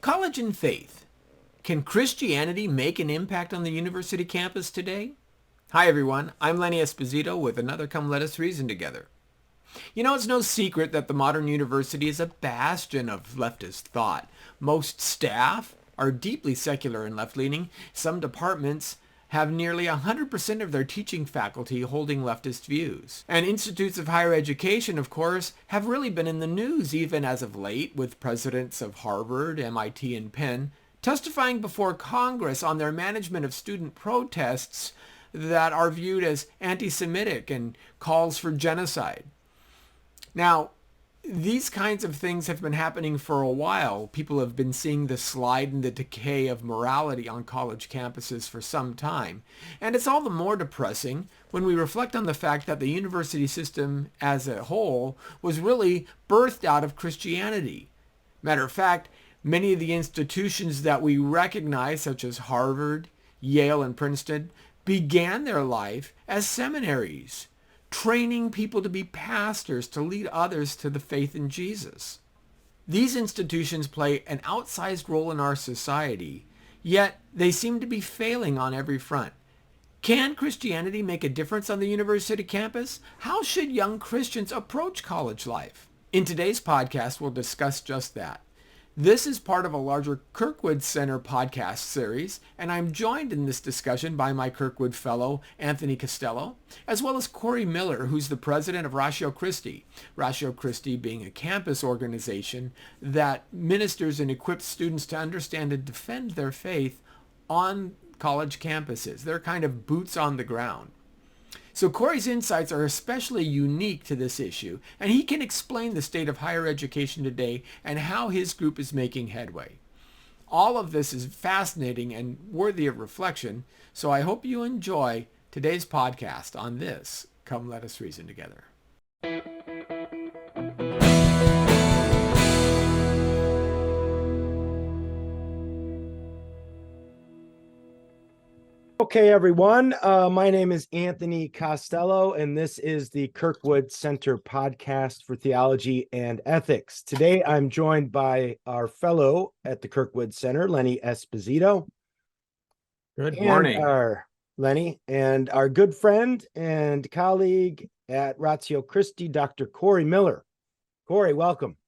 College and faith. Can Christianity make an impact on the university campus today? Hi everyone, I'm Lenny Esposito with another Come Let Us Reason Together. You know, it's no secret that the modern university is a bastion of leftist thought. Most staff are deeply secular and left-leaning. Some departments have nearly 100% of their teaching faculty holding leftist views. And institutes of higher education, of course, have really been in the news even as of late, with presidents of Harvard, MIT, and Penn testifying before Congress on their management of student protests that are viewed as anti-Semitic and calls for genocide. Now, these kinds of things have been happening for a while. People have been seeing the slide and the decay of morality on college campuses for some time. And it's all the more depressing when we reflect on the fact that the university system as a whole was really birthed out of Christianity. Matter of fact, many of the institutions that we recognize, such as Harvard, Yale, and Princeton, began their life as seminaries, training people to be pastors to lead others to the faith in Jesus. These institutions play an outsized role in our society, yet they seem to be failing on every front. Can Christianity make a difference on the university campus? How should young Christians approach college life? In today's podcast, we'll discuss just that. This is part of a larger Kirkwood Center podcast series, and I'm joined in this discussion by my Kirkwood fellow, Anthony Costello, as well as Corey Miller, who's the president of Ratio Christi. Ratio Christi being a campus organization that ministers and equips students to understand and defend their faith on college campuses. They're kind of boots on the ground. So Corey's insights are especially unique to this issue, and he can explain the state of higher education today and how his group is making headway. All of this is fascinating and worthy of reflection, so I hope you enjoy today's podcast on this. Come let us reason together. Okay, everyone. My name is Anthony Costello, and this is the Kirkwood Center podcast for theology and ethics. Today, I'm joined by our fellow at the Kirkwood Center, Lenny Esposito. Good morning. Lenny, and our good friend and colleague at Ratio Christi, Dr. Corey Miller. Corey, welcome.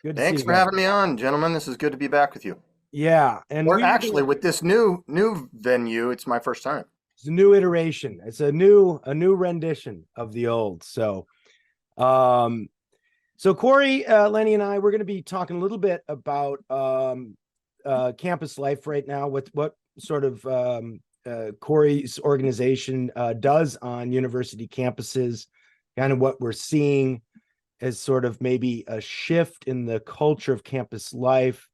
Good to see you. Thanks for having me on, gentlemen. This is good to be back with you. Yeah, and we're actually with this new venue. It's my first time. It's a new iteration. It's a new rendition of the old. So Corey, Lenny, and I, we're going to be talking a little bit about campus life right now. What sort of Corey's organization does on university campuses, kind of what we're seeing as sort of maybe a shift in the culture of campus life.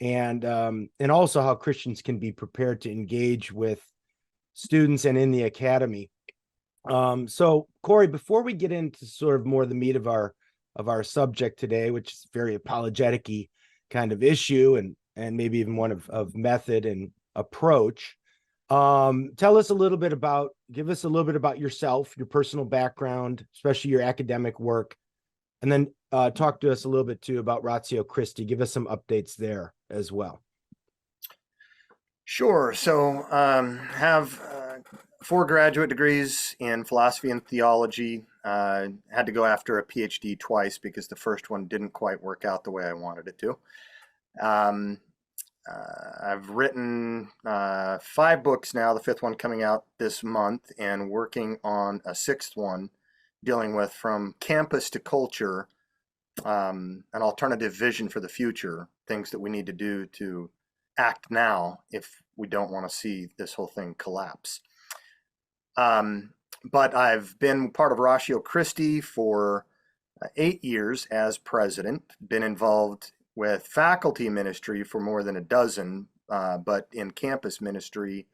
And also how Christians can be prepared to engage with students and in the academy. So Corey, before we get into sort of more the meat of our subject today, which is very apologetic-y kind of issue and maybe even one of method and approach, give us a little bit about yourself, your personal background, especially your academic work, and then talk to us a little bit too about Ratio Christi. Give us some updates there as well. Sure. So have 4 graduate degrees in philosophy and theology. Had to go after a PhD twice because the first one didn't quite work out the way I wanted it to. I've written 5 books now, the 5th one coming out this month, and working on a 6th one dealing with from campus to culture, an alternative vision for the future, things that we need to do to act now if we don't want to see this whole thing collapse. But I've been part of Ratio Christi for 8 years as president, been involved with faculty ministry for more than a dozen, but in campus ministry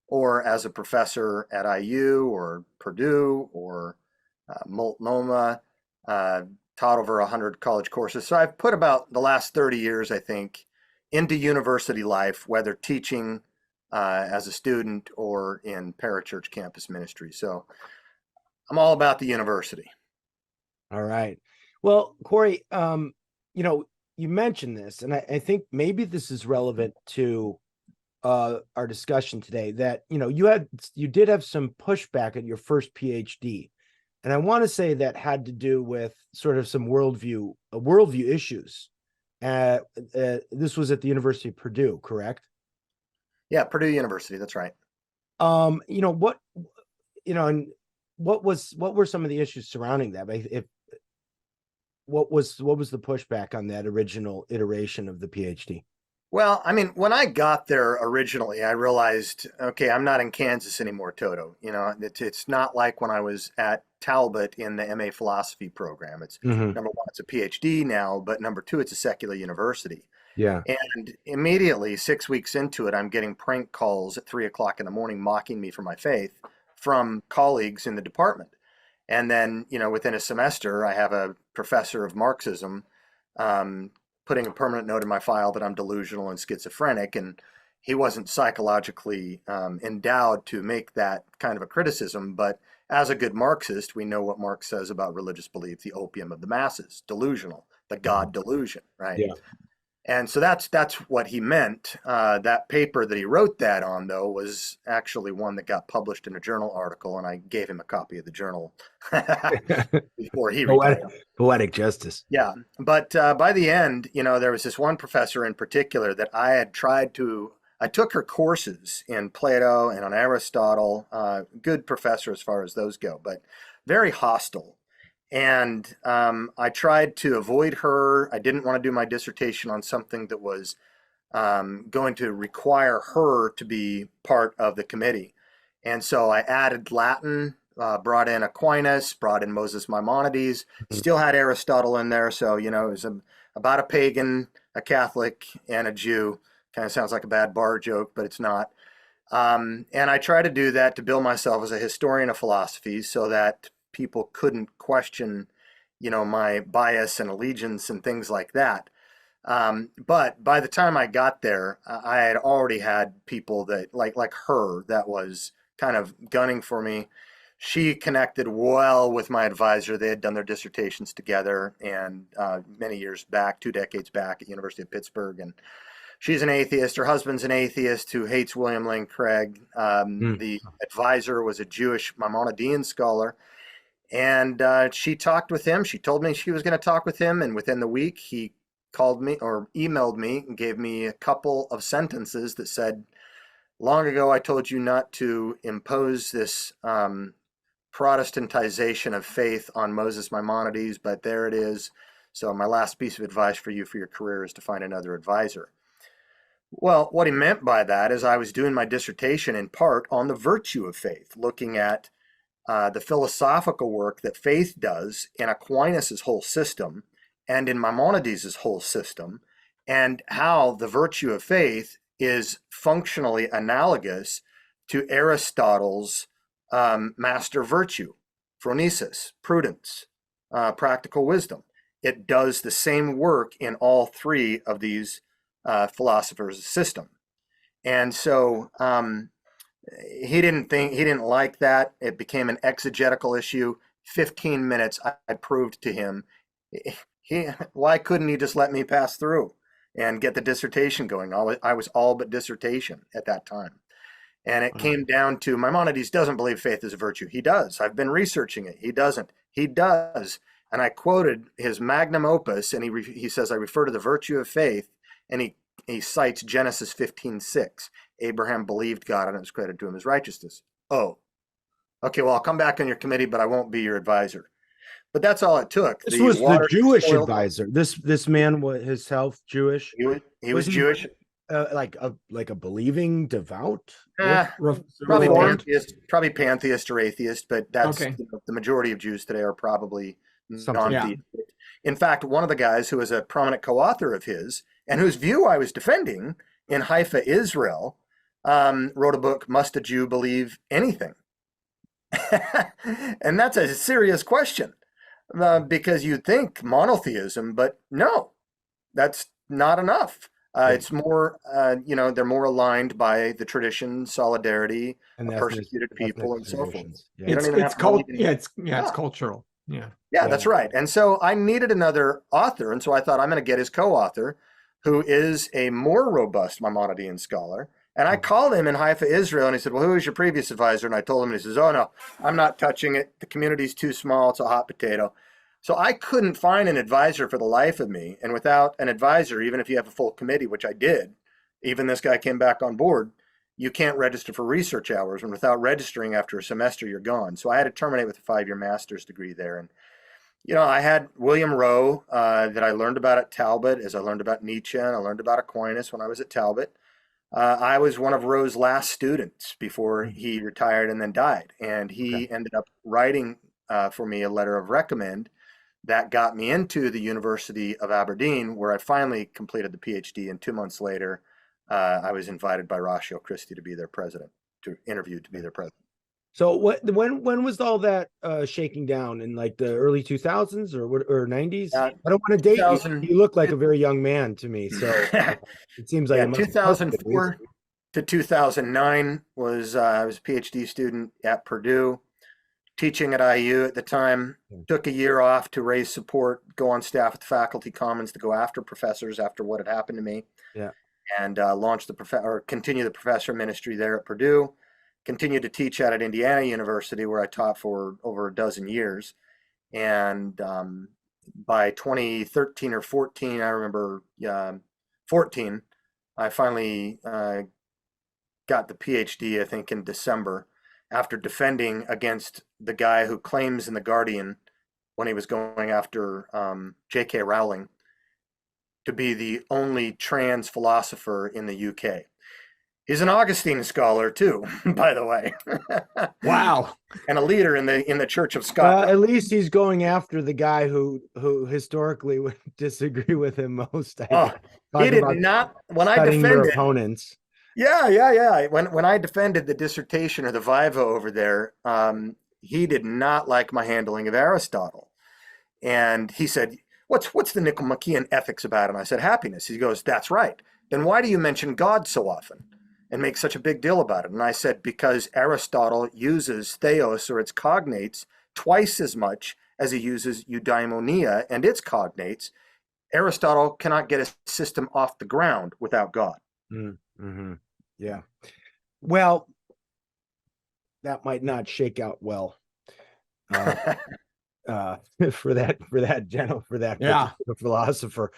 or as a professor at IU or Purdue or Multnomah, taught over 100 college courses. So I've put about the last 30 years, I think, into university life, whether teaching as a student or in parachurch campus ministry. So I'm all about the university. All right. Well, Corey, you mentioned this, and I think maybe this is relevant to our discussion today, that you did have some pushback at your first PhD, and I want to say that had to do with sort of some worldview issues. This was at the University of Purdue, correct? Yeah, Purdue University. That's right. And what were some of the issues surrounding that? What was the pushback on that original iteration of the PhD? Well, I mean, when I got there originally, I realized, okay, I'm not in Kansas anymore, Toto. It's not like when I was at Talbot in the MA philosophy program. It's number one, it's a PhD now, but number two, it's a secular university. Yeah. And immediately, 6 weeks into it, I'm getting prank calls at 3 o'clock in the morning mocking me for my faith from colleagues in the department. And then, within a semester, I have a professor of Marxism putting a permanent note in my file that I'm delusional and schizophrenic. And he wasn't psychologically endowed to make that kind of a criticism. But as a good Marxist, we know what Marx says about religious belief, the opium of the masses, delusional, the God delusion, right? Yeah. And so that's what he meant. That paper that he wrote that on, though, was actually one that got published in a journal article, and I gave him a copy of the journal before he retired. Poetic justice. Yeah, but by the end, there was this one professor in particular that I took her courses in Plato and on Aristotle. Good professor as far as those go, but very hostile. And I tried to avoid her. I didn't want to do my dissertation on something that was going to require her to be part of the committee. And so I added Latin, brought in Aquinas, brought in Moses Maimonides, still had Aristotle in there. So, it was about a pagan, a Catholic, and a Jew. Kind of sounds like a bad bar joke, but it's not. And I try to do that to bill myself as a historian of philosophy so that people couldn't question, my bias and allegiance and things like that. But by the time I got there, I had already had people that like her that was kind of gunning for me. She connected well with my advisor. They had done their dissertations together, and many years back, 2 decades back at University of Pittsburgh. And she's an atheist. Her husband's an atheist who hates William Lane Craig. The advisor was a Jewish Maimonidean scholar. And she talked with him. She told me she was going to talk with him. And within the week, he called me or emailed me and gave me a couple of sentences that said, long ago, I told you not to impose this Protestantization of faith on Moses Maimonides, but there it is. So my last piece of advice for you for your career is to find another advisor. Well, what he meant by that is I was doing my dissertation in part on the virtue of faith, looking at the philosophical work that faith does in Aquinas' whole system and in Maimonides' whole system, and how the virtue of faith is functionally analogous to Aristotle's master virtue, phronesis, prudence, practical wisdom. It does the same work in all three of these philosophers' system. And so he didn't like that. It became an exegetical issue. 15 minutes, I proved to him, why couldn't he just let me pass through and get the dissertation going? I was all but dissertation at that time. And it came down to Maimonides doesn't believe faith is a virtue. He does. I've been researching it. He doesn't. He does. And I quoted his magnum opus, and he says, I refer to the virtue of faith, and he cites Genesis 15:6. Abraham believed God, and it was credited to him as righteousness. Oh, okay, well, I'll come back on your committee, but I won't be your advisor. But that's all it took. This was the Jewish advisor. This man was himself Jewish. He was Jewish. Like a believing devout? Probably pantheist or atheist, but that's okay. The majority of Jews today are probably non-theistic. Yeah. In fact, one of the guys who was a prominent co-author of his and whose view I was defending in Haifa, Israel, wrote a book, Must a Jew Believe Anything? And that's a serious question because you'd think monotheism, but no, that's not enough. It's more, they're more aligned by the tradition, solidarity, and persecuted people, and so forth. Yeah. It's cultural. Yeah, that's right. And so I needed another author. And so I thought I'm going to get his co-author, who is a more robust Maimonidean scholar. And I called him in Haifa, Israel, and he said, well, who was your previous advisor? And I told him, and he says, oh, no, I'm not touching it. The community's too small. It's a hot potato. So I couldn't find an advisor for the life of me. And without an advisor, even if you have a full committee, which I did, even this guy came back on board, you can't register for research hours. And without registering after a semester, you're gone. So I had to terminate with a 5-year master's degree there. And I had William Rowe that I learned about at Talbot, as I learned about Nietzsche, and I learned about Aquinas when I was at Talbot. I was one of Rowe's last students before he retired and then died. And he ended up writing for me a letter of recommend that got me into the University of Aberdeen, where I finally completed the PhD. And 2 months later, I was invited by Ratio Christi to be their president, to be their president. So when was all that shaking down, in like the early 2000s or 90s? I don't want to date you. You look like a very young man to me. So it seems like 2004 to 2009 was I was a PhD student at Purdue, teaching at IU at the time. Took a year off to raise support, go on staff at the Faculty Commons to go after professors after what had happened to me. Yeah, and continue the professor ministry there at Purdue. Continued to teach at Indiana University, where I taught for over a dozen years. And by 2013 or 14, I remember 14, I finally got the PhD, I think, in December, after defending against the guy who claims in The Guardian, when he was going after J.K. Rowling, to be the only trans philosopher in the UK. He's an Augustine scholar too, by the way. Wow. And a leader in the Church of Scotland. At least he's going after the guy who historically would disagree with him most. He did not. When I defended opponents. Yeah. When I defended the dissertation or the viva over there, he did not like my handling of Aristotle, and he said, "What's the Nicomachean ethics about?" And I said, "Happiness." He goes, "That's right. Then why do you mention God so often and make such a big deal about it?" And I said, because Aristotle uses theos or its cognates twice as much as he uses eudaimonia and its cognates. Aristotle cannot get a system off the ground without God. Mm-hmm. Yeah. Well, that might not shake out well for that philosopher.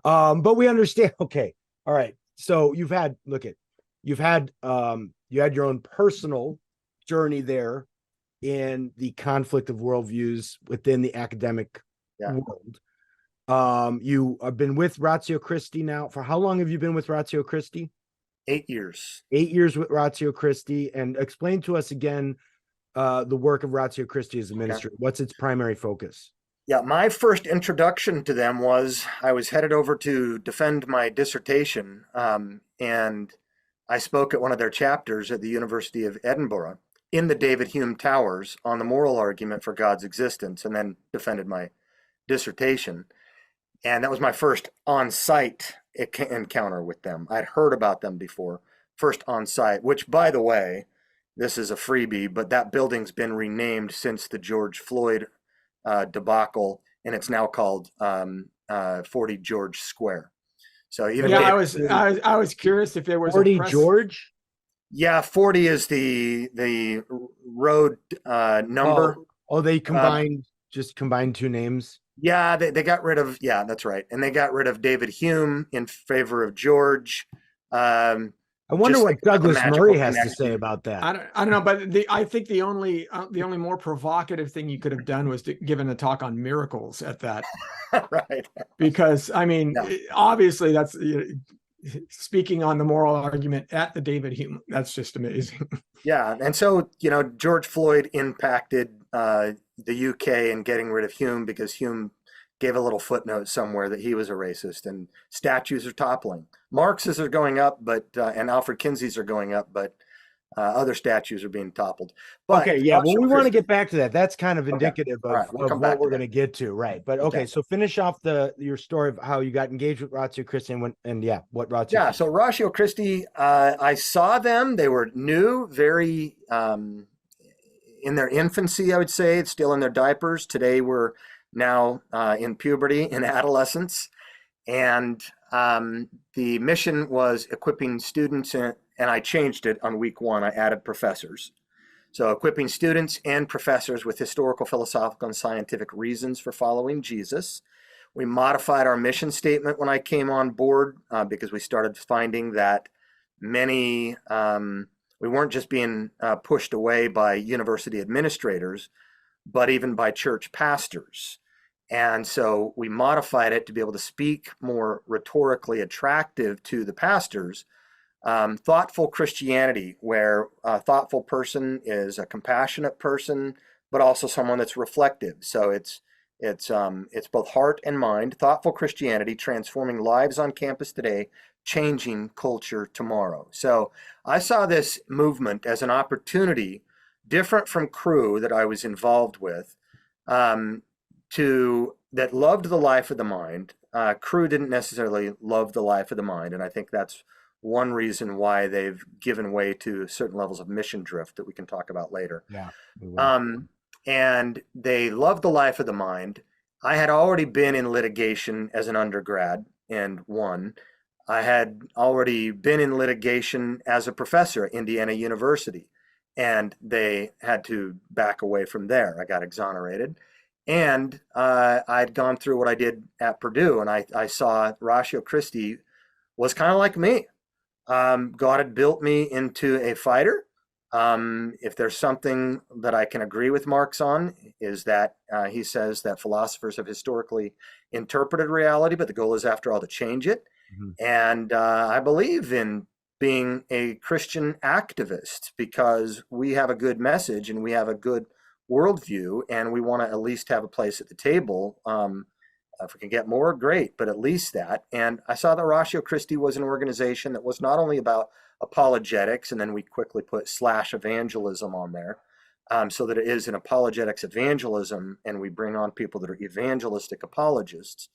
But we understand. Okay. All right. So you had your own personal journey there in the conflict of worldviews within the academic world. You have been with Ratio Christi now. For how long have you been with Ratio Christi? 8 years. 8 years with Ratio Christi. And explain to us again the work of Ratio Christi as a ministry. What's its primary focus? Yeah, my first introduction to them was I was headed over to defend my dissertation, and I spoke at one of their chapters at the University of Edinburgh in the David Hume Towers on the moral argument for God's existence, and then defended my dissertation. And that was my first on-site encounter with them. I'd heard about them before, first on-site, which, by the way, this is a freebie, but that building's been renamed since the George Floyd debacle, and it's now called 40 George Square. So even I was curious if there was 40 George. Yeah, 40 is the road number. Oh, they combined two names. Yeah, they got rid of, that's right. And they got rid of David Hume in favor of George. I wonder what Douglas Murray has to say about that. I don't know, but I think the only more provocative thing you could have done was given a talk on miracles at that. Right. Because obviously that's speaking on the moral argument at the David Hume. That's just amazing. Yeah, and so George Floyd impacted the UK in getting rid of Hume because Hume gave a little footnote somewhere that he was a racist, and statues are toppling. Marx's are going up, and Alfred Kinsey's are going up, but other statues are being toppled. But we want to get back to that. That's kind of indicative of what we're going to get to, right? But so finish off your story of how you got engaged with Ratio Christi what Ratio. Yeah, so Ratio Christi, I saw them. They were new, very in their infancy, I would say. It's still in their diapers. Today, we're now in puberty, in adolescence. And the mission was equipping students, and I changed it on week one. I added professors. So equipping students and professors with historical, philosophical, and scientific reasons for following Jesus. We modified our mission statement when I came on board because we started finding that many, we weren't just being pushed away by university administrators, but even by church pastors. And so we modified it to be able to speak more rhetorically attractive to the pastors. Thoughtful Christianity, where a thoughtful person is a compassionate person, but also someone that's reflective. So it's both heart and mind. Thoughtful Christianity, transforming lives on campus today, changing culture tomorrow. So I saw this movement as an opportunity, different from Cru that I was involved with, that loved the life of the mind. Cru didn't necessarily love the life of the mind, and I think that's one reason why they've given way to certain levels of mission drift that we can talk about later. Yeah. And they loved the life of the mind. I had already been in litigation as an undergrad and won. I had already been in litigation as a professor at Indiana University, and they had to back away from there. I got exonerated. And I'd gone through what I did at Purdue, and I saw Ratio Christi was kind of like me. God had built me into a fighter. If there's something that I can agree with Marx on, is that he says that philosophers have historically interpreted reality, but the goal is, after all, to change it. Mm-hmm. And I believe in being a Christian activist because we have a good message and we have a good worldview, and we want to at least have a place at the table. If we can get more, great, but at least that. And I saw that Ratio Christi was an organization that was not only about apologetics, and then we quickly put / evangelism on there, so that it is an apologetics evangelism, and we bring on people that are evangelistic apologists.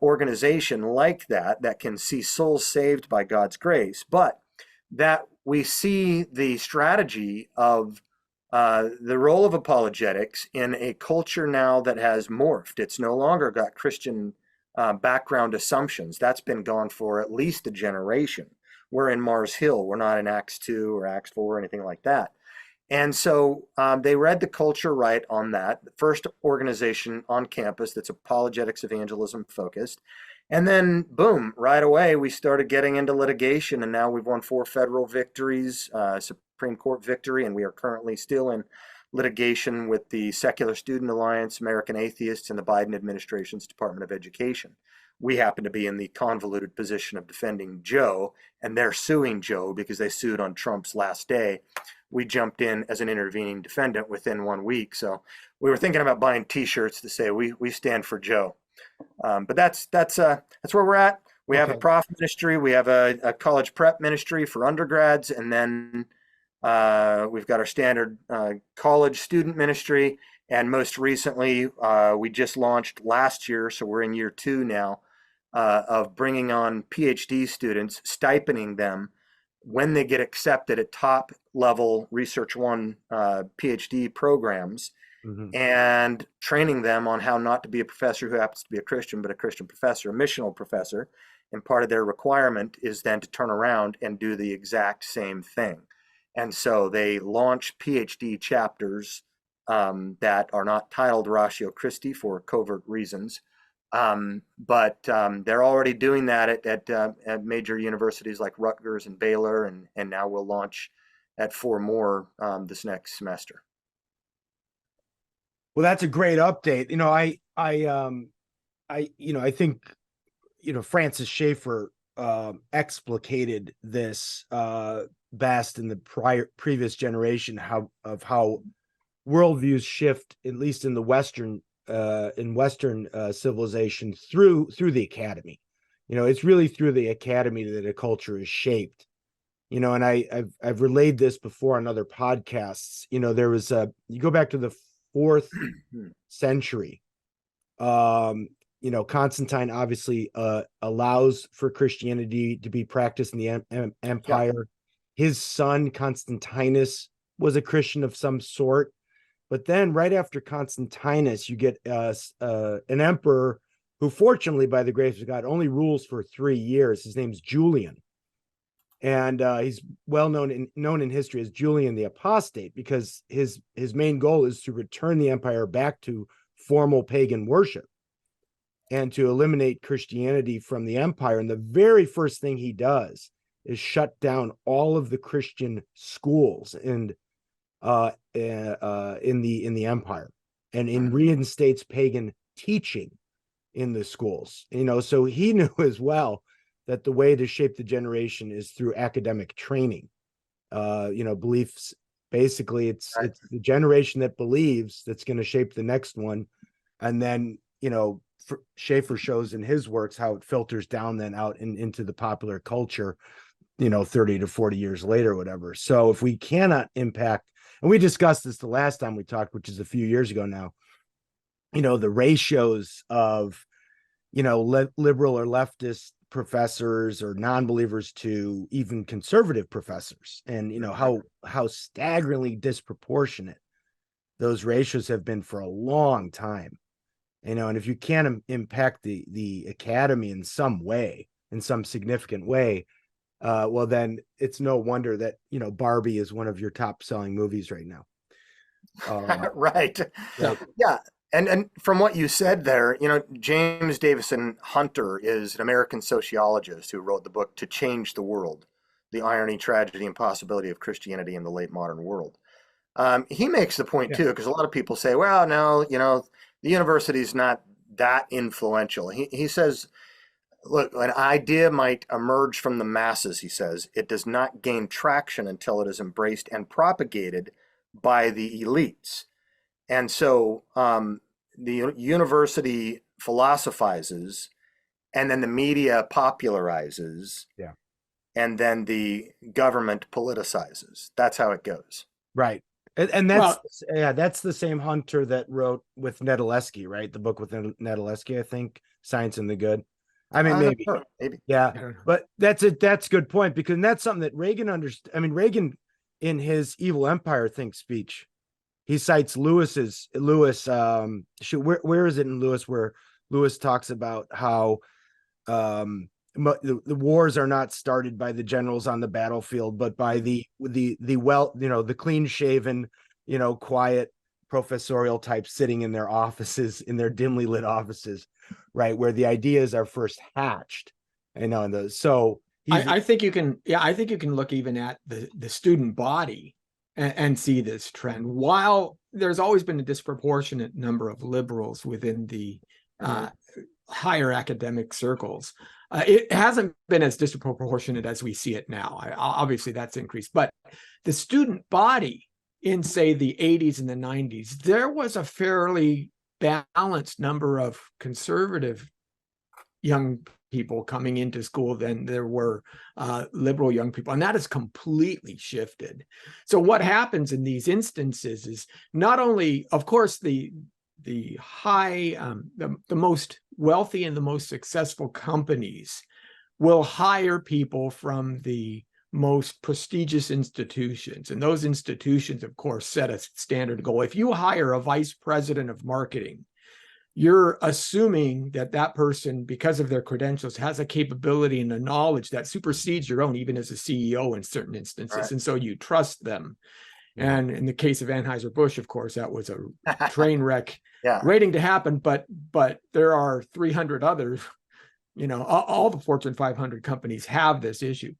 Organization like that can see souls saved by God's grace, but that we see the strategy of the role of apologetics in a culture now that has morphed. It's no longer got Christian background assumptions. That's been gone for at least a generation. We're in Mars Hill. We're not in Acts 2 or Acts 4 or anything like that. And so they read the culture right on that. The first organization on campus that's apologetics evangelism focused. And then, boom, right away, we started getting into litigation, and now we've won 4 federal victories, Supreme Court victory, and we are currently still in litigation with the Secular Student Alliance, American Atheists, and the Biden administration's Department of Education. We happen to be in the convoluted position of defending Joe, and they're suing Joe because they sued on Trump's last day. We jumped in as an intervening defendant within 1 week. So we were thinking about buying T-shirts to say we stand for Joe. But that's where we're at. We have a prof ministry. We have a college prep ministry for undergrads, and then we've got our standard college student ministry. And most recently, we just launched last year, so we're in year 2 now, of bringing on PhD students, stipending them when they get accepted at top level Research One PhD programs. Mm-hmm. And training them on how not to be a professor who happens to be a Christian, but a Christian professor, a missional professor. And part of their requirement is then to turn around and do the exact same thing. And so they launch PhD chapters that are not titled Ratio Christi for covert reasons. But they're already doing that at major universities like Rutgers and Baylor, and now we'll launch at 4 more this next semester. Well, that's a great update. I think, Francis Schaeffer explicated this best in the previous generation, how worldviews shift, at least in the Western civilization, through the academy. It's really through the academy that a culture is shaped. And I've relayed this before on other podcasts. There was you go back to the 4th century. Constantine obviously allows for Christianity to be practiced in the empire. Yeah. His son Constantinus was a Christian of some sort. But then right after Constantinus, you get an emperor who, fortunately, by the grace of God, only rules for 3 years. His name's Julian. And he's well known in history as Julian the Apostate, because his main goal is to return the empire back to formal pagan worship and to eliminate Christianity from the empire. And the very first thing he does is shut down all of the Christian schools in the empire, and reinstates pagan teaching in the schools. So he knew as well that the way to shape the generation is through academic training. Beliefs, basically it's the generation that believes that's going to shape the next one. And then, Schaeffer shows in his works how it filters down then out into the popular culture, 30 to 40 years later, whatever. So if we cannot impact, and we discussed this the last time we talked, which is a few years ago now, the ratios of, liberal or leftist professors or non-believers to even conservative professors, and how staggeringly disproportionate those ratios have been for a long time. And if you can't impact the academy in some way, in some significant way, well, then it's no wonder that Barbie is one of your top selling movies right now. Right. Yeah. And from what you said there, James Davison Hunter is an American sociologist who wrote the book To Change the World: The Irony, Tragedy, and Possibility of Christianity in the Late Modern World. He makes the point too, because a lot of people say, well, no, the university is not that influential. He says, look, an idea might emerge from the masses, he says. It does not gain traction until it is embraced and propagated by the elites. And so the university philosophizes, and then the media popularizes, and then the government politicizes. That's how it goes. Right. And that's the same Hunter that wrote with Nedeleski, right? The book with Nedeleski, I think, Science and the Good. I mean, maybe. Yeah. But that's a good point, because that's something that Reagan understood. I mean, Reagan, in his Evil Empire speech, he cites Lewis. Where is it in Lewis where Lewis talks about how the wars are not started by the generals on the battlefield, but by the clean shaven, quiet professorial types sitting in their offices, in their dimly lit offices, right, where the ideas are first hatched. I think you can look even at the student body and see this trend. While there's always been a disproportionate number of liberals within the higher academic circles, it hasn't been as disproportionate as we see it now. Obviously, that's increased. But the student body in, say, the 80s and the 90s, there was a fairly balanced number of conservative young people coming into school than there were liberal young people, and that has completely shifted. So what happens in these instances is not only, of course, the high, the most wealthy and the most successful companies will hire people from the most prestigious institutions, and those institutions, of course, set a standard goal. If you hire a vice president of marketing, you're assuming that that person, because of their credentials, has a capability and a knowledge that supersedes your own, even as a CEO in certain instances. Right. And so you trust them. And in the case of Anheuser-Busch, of course, that was a train wreck waiting to happen. But there are 300 others, all the Fortune 500 companies have this issue.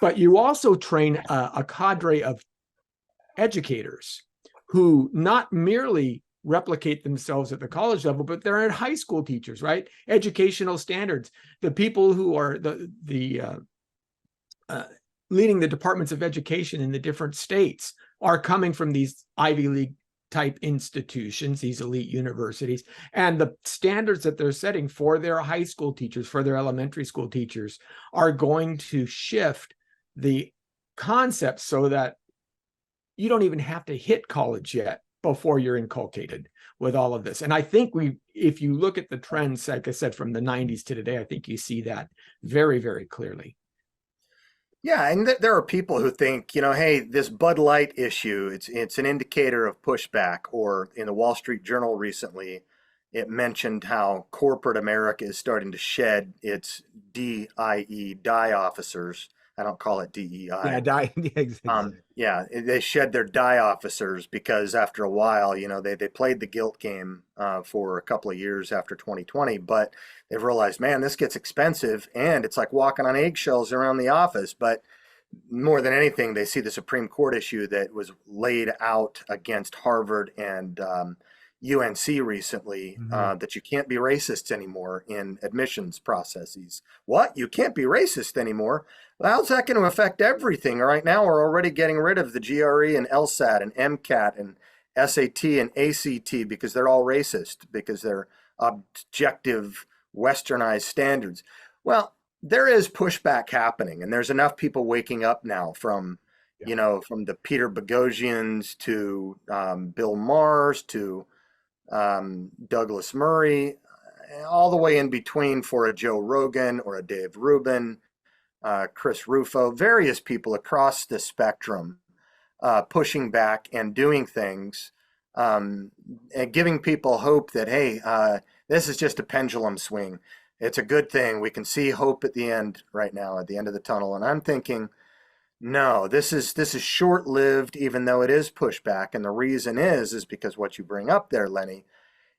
But you also train a cadre of educators who not merely replicate themselves at the college level, but they're high school teachers, right? Educational standards. The people who are leading the departments of education in the different states are coming from these Ivy League type institutions, these elite universities, and the standards that they're setting for their high school teachers, for their elementary school teachers, are going to shift the concepts so that you don't even have to hit college yet before you're inculcated with all of this. And I think if you look at the trends, like I said, from the 90s to today, I think you see that very, very clearly. Yeah, and there are people who think, hey, this Bud Light issue, it's an indicator of pushback. Or in the Wall Street Journal recently, it mentioned how corporate America is starting to shed its DIE, die officers. I don't call it Yeah, DEI. die. Yeah, exactly. Yeah, they shed their die officers because after a while, they played the guilt game for a couple of years after 2020, but they've realized, man, this gets expensive and it's like walking on eggshells around the office. But more than anything, they see the Supreme Court issue that was laid out against Harvard and UNC recently, Mhm. that you can't be racist anymore in admissions processes. What? You can't be racist anymore? Well, how's that going to affect everything? Right now, we're already getting rid of the GRE and LSAT and MCAT and SAT and ACT because they're all racist, because they're objective, westernized standards. Well, there is pushback happening, and there's enough people waking up now from, Yeah. from the Peter Boghossians to Bill Maher's to Douglas Murray, all the way in between for a Joe Rogan or a Dave Rubin, Chris Rufo, various people across the spectrum pushing back and doing things, and giving people hope that, hey, this is just a pendulum swing. It's a good thing. We can see hope at the end right now, at the end of the tunnel. And I'm thinking, no, this is short-lived, even though it is pushback. And the reason is because what you bring up there, Lenny,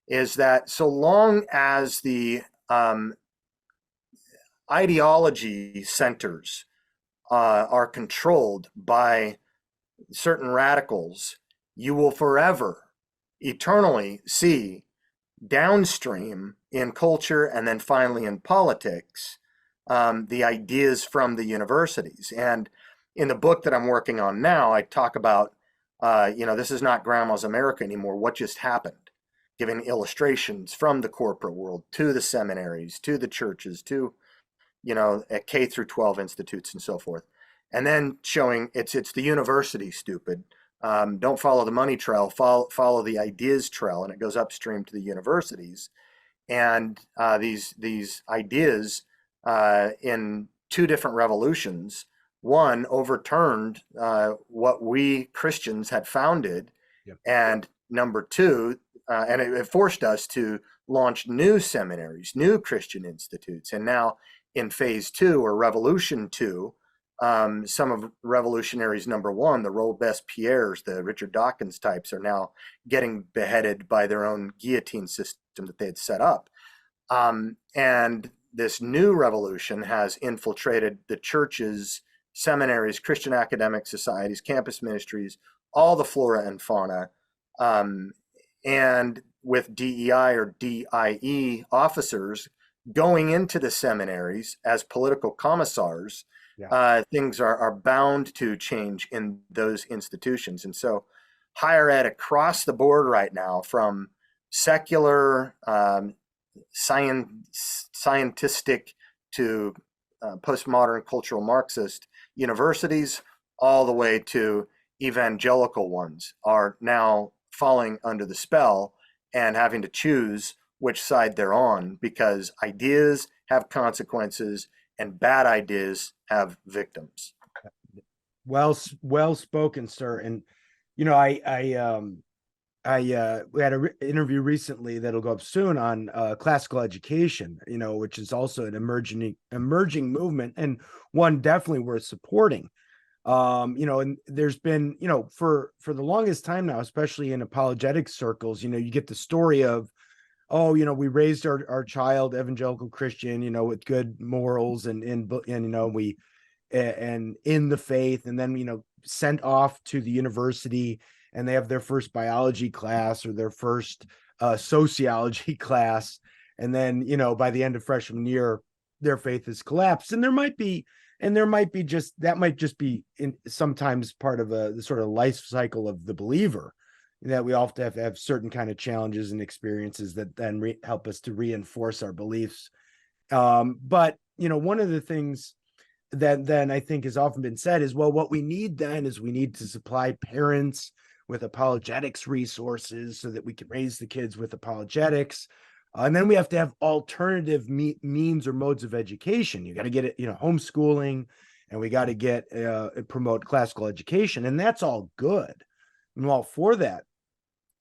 is that so long as the ideology centers are controlled by certain radicals, you will forever, eternally see downstream in culture and then finally in politics the ideas from the universities. And in the book that I'm working on now, I talk about, this is not grandma's America anymore. What just happened? Giving illustrations from the corporate world to the seminaries, to the churches, to, at K through 12 institutes and so forth. And then showing it's the university, stupid. Don't follow the money trail, follow the ideas trail, and it goes upstream to the universities. And these ideas in two different revolutions, one overturned what we Christians had founded, Yep. and number two, and it forced us to launch new seminaries, new Christian institutes. And now in phase two, or revolution two, some of revolutionaries number one, the Robespierres, the Richard Dawkins types, are now getting beheaded by their own guillotine system that they had set up. And this new revolution has infiltrated the churches, seminaries, Christian academic societies, campus ministries, all the flora and fauna. And with DEI or DIE officers going into the seminaries as political commissars, Yeah. things are bound to change in those institutions. And so higher ed across the board right now, from secular, scientistic to postmodern cultural Marxist universities, all the way to evangelical ones, are now falling under the spell and having to choose which side they're on, because ideas have consequences and bad ideas have victims. Well spoken, sir. And we had an interview recently that'll go up soon on classical education, which is also an emerging movement, and one definitely worth supporting. And there's been, for the longest time now, especially in apologetic circles, you get the story of, we raised our child evangelical Christian, with good morals and we and in the faith, and then sent off to the university, and they have their first biology class or their first sociology class, and then by the end of freshman year their faith has collapsed. And there might be sometimes part of the sort of life cycle of the believer, that we often have to have certain kind of challenges and experiences that then help us to reinforce our beliefs. But one of the things that then I think has often been said is, well, what we need then is we need to supply parents with apologetics resources so that we can raise the kids with apologetics. And then we have to have alternative means or modes of education. You got to get it, homeschooling and we got to get promote classical education, and that's all good. I'm all for that.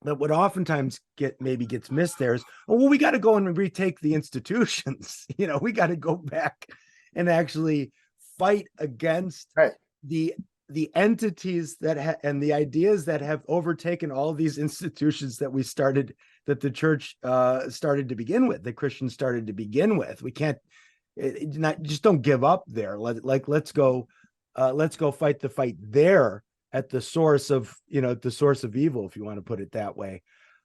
But what oftentimes gets missed there is, oh, well, we got to go and retake the institutions. We got to go back and actually fight against the entities and the ideas that have overtaken all of these institutions that the church started to begin with, the Christians started to begin with. We can't just don't give up there. Let's go fight the fight there at the source of evil, if you want to put it that way.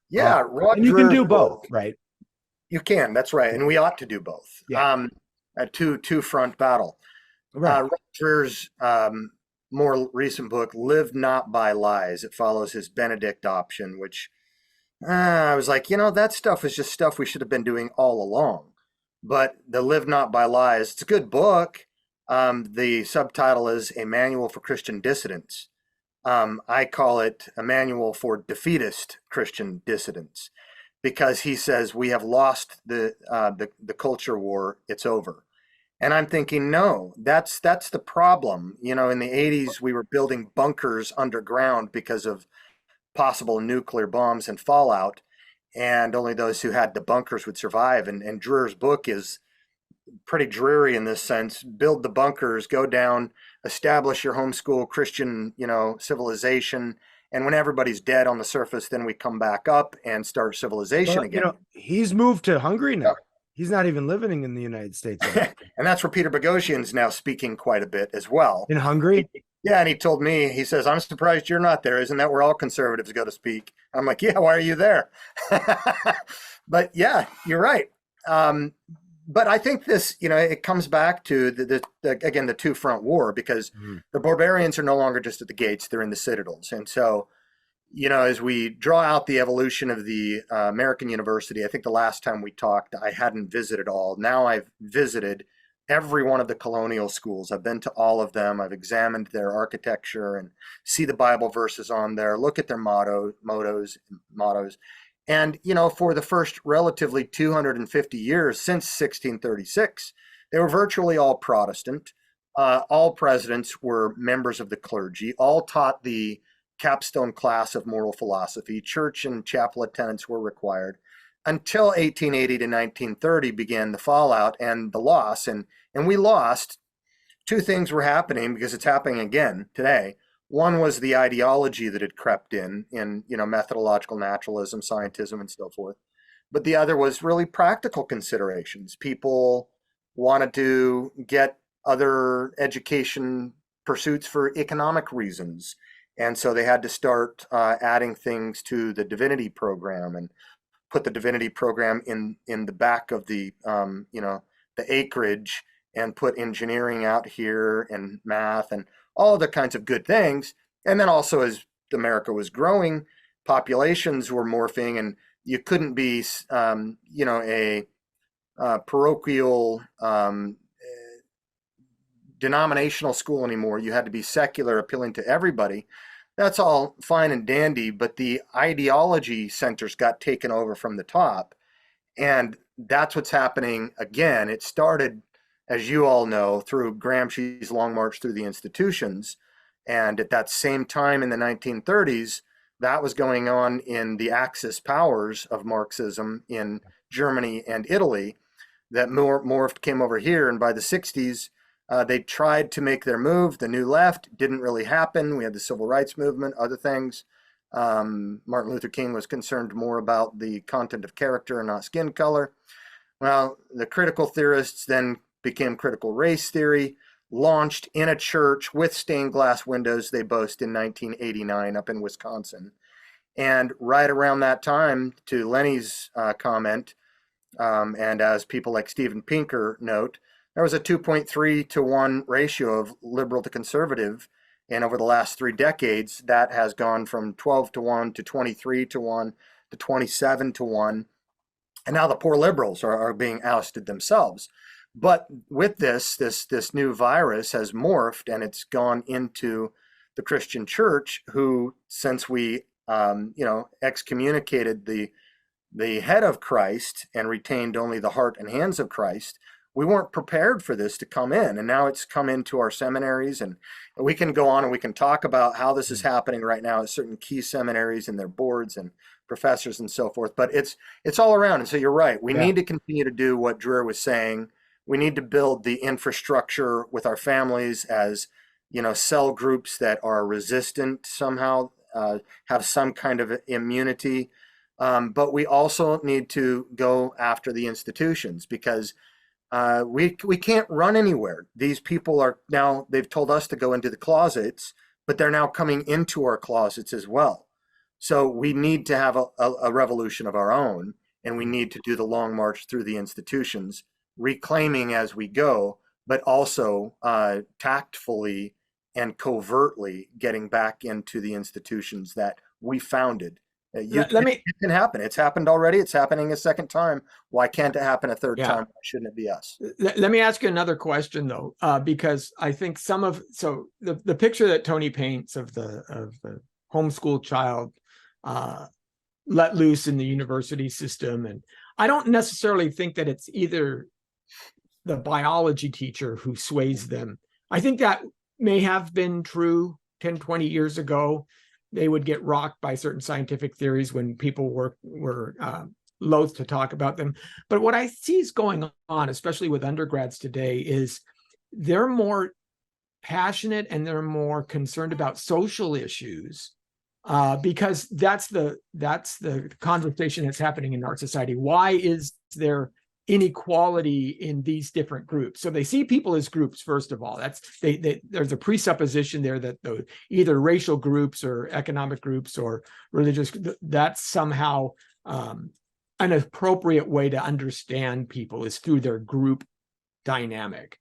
Yeah, and you can do both, right? You can. That's right, and we ought to do both. Yeah. A two-front battle. Right. Roger's more recent book, "Live Not by Lies." It follows his Benedict option, which I was like, that stuff is just stuff we should have been doing all along. But the "Live Not by Lies," it's a good book. The subtitle is "A Manual for Christian Dissidents." I call it a manual for defeatist Christian dissidents, because he says we have lost the culture war. It's over. And I'm thinking, no, that's the problem. In the 80s, we were building bunkers underground because of possible nuclear bombs and fallout, and only those who had the bunkers would survive. And Drewer's book is pretty dreary in this sense. Build the bunkers, go down, establish your homeschool Christian, civilization. And when everybody's dead on the surface, then we come back up and start civilization again. He's moved to Hungary now. He's not even living in the United States. And that's where Peter Boghossian's now speaking quite a bit as well. In Hungary? Yeah, and he told me, he says, "I'm surprised you're not there. Isn't that where all conservatives go to speak?" I'm like, yeah, why are you there? But yeah, you're right. But I think this, it comes back to again, the two-front war, because the barbarians are no longer just at the gates, they're in the citadels. And so, as we draw out the evolution of the American university, I think the last time we talked, I hadn't visited all. Now I've visited every one of the colonial schools. I've been to all of them. I've examined their architecture and see the Bible verses on there, look at their mottos. And, for the first relatively 250 years since 1636, they were virtually all Protestant. All presidents were members of the clergy, all taught the capstone class of moral philosophy. Church and chapel attendance were required. Until 1880 to 1930 began the fallout and the loss. And we lost. Two things were happening, because it's happening again today. One was the ideology that had crept in methodological naturalism, scientism, and so forth. But the other was really practical considerations. People wanted to get other education pursuits for economic reasons. And so they had to start adding things to the divinity program and put the divinity program in the back of the acreage, and put engineering out here and math and all other kinds of good things. And then also, as America was growing, populations were morphing, and you couldn't be, a parochial denominational school anymore. You had to be secular, appealing to everybody. That's all fine and dandy, but the ideology centers got taken over from the top. And that's what's happening again. It started, as you all know, through Gramsci's Long March Through the Institutions. And at that same time in the 1930s, that was going on in the Axis powers of Marxism in Germany and Italy, that morphed, came over here. And by the 60s, they tried to make their move. The New Left didn't really happen. We had the Civil Rights Movement, other things. Martin Luther King was concerned more about the content of character and not skin color. Well, the critical theorists then became critical race theory, launched in a church with stained glass windows, they boast, in 1989 up in Wisconsin. And right around that time, to Lenny's comment, and as people like Steven Pinker note, there was a 2.3 to 1 ratio of liberal to conservative. And over the last 3 decades, that has gone from 12 to 1 to 23 to 1 to 27 to 1. And now the poor liberals are being ousted themselves. But with this new virus has morphed, and it's gone into the Christian church, who, since we excommunicated the head of Christ and retained only the heart and hands of Christ, we weren't prepared for this to come in, and now it's come into our seminaries, and we can go on and we can talk about how this is happening right now at certain key seminaries and their boards and professors and so forth. But it's all around. And so you're right. We need to continue to do what Drew was saying. We need to build the infrastructure with our families as, cell groups that are resistant somehow, have some kind of immunity. But we also need to go after the institutions, because we can't run anywhere. These people are now, they've told us to go into the closets, but they're now coming into our closets as well. So we need to have a revolution of our own, and we need to do the long march through the institutions, reclaiming as we go, but also tactfully and covertly getting back into the institutions that we founded. It can happen. It's happened already. It's happening a second time. Why can't it happen a third time? Why shouldn't it be us? Let me ask you another question, though, because I think the picture that Tony paints of the homeschool child let loose in the university system, and I don't necessarily think that it's either the biology teacher who sways them. I think that may have been true 10, 20 years ago. They would get rocked by certain scientific theories when people were loath to talk about them. But what I see is going on, especially with undergrads today, is they're more passionate and they're more concerned about social issues, because that's the conversation that's happening in our society. Why is there inequality in these different groups? So they see people as groups, first of all. There's a presupposition there that either racial groups or economic groups or religious, that's somehow an appropriate way to understand people is through their group dynamic.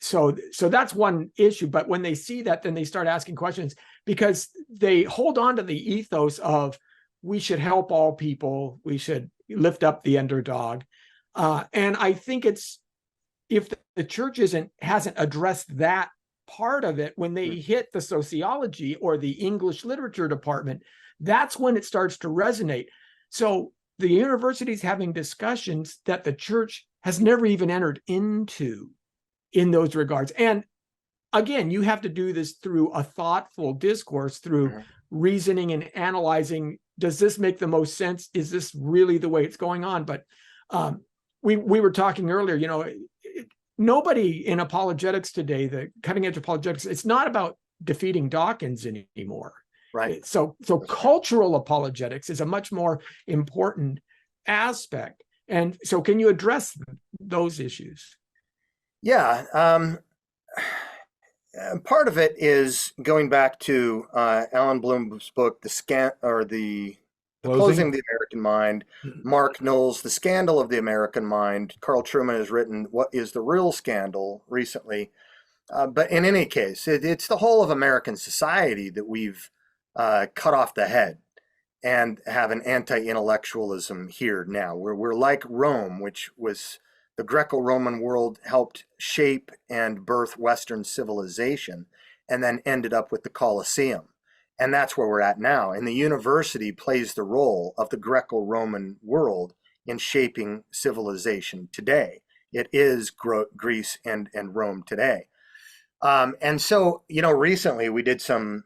So that's one issue. But when they see that, then they start asking questions, because they hold on to the ethos of we should help all people, we should lift up the underdog. And I think if the church hasn't addressed that part of it, when they hit the sociology or the English literature department, that's when it starts to resonate. So the university's having discussions that the church has never even entered into in those regards. And again, you have to do this through a thoughtful discourse, through reasoning and analyzing. Does this make the most sense? Is this really the way it's going on? But we were talking earlier, nobody in apologetics today, the cutting edge apologetics, it's not about defeating Dawkins anymore. Right. So cultural apologetics is a much more important aspect. And so can you address those issues? Yeah. Part of it is going back to Alan Bloom's book, The Closing of the American Mind. Mark Knowles, The Scandal of the American Mind. Carl Trueman has written What is the Real Scandal recently. But in any case, it's the whole of American society that we've cut off the head and have an anti-intellectualism here now. We're like Rome, which was the Greco-Roman world, helped shape and birth Western civilization, and then ended up with the Colosseum. And that's where we're at now. And the university plays the role of the Greco-Roman world in shaping civilization today. It is Greece and Rome today. And so, recently we did some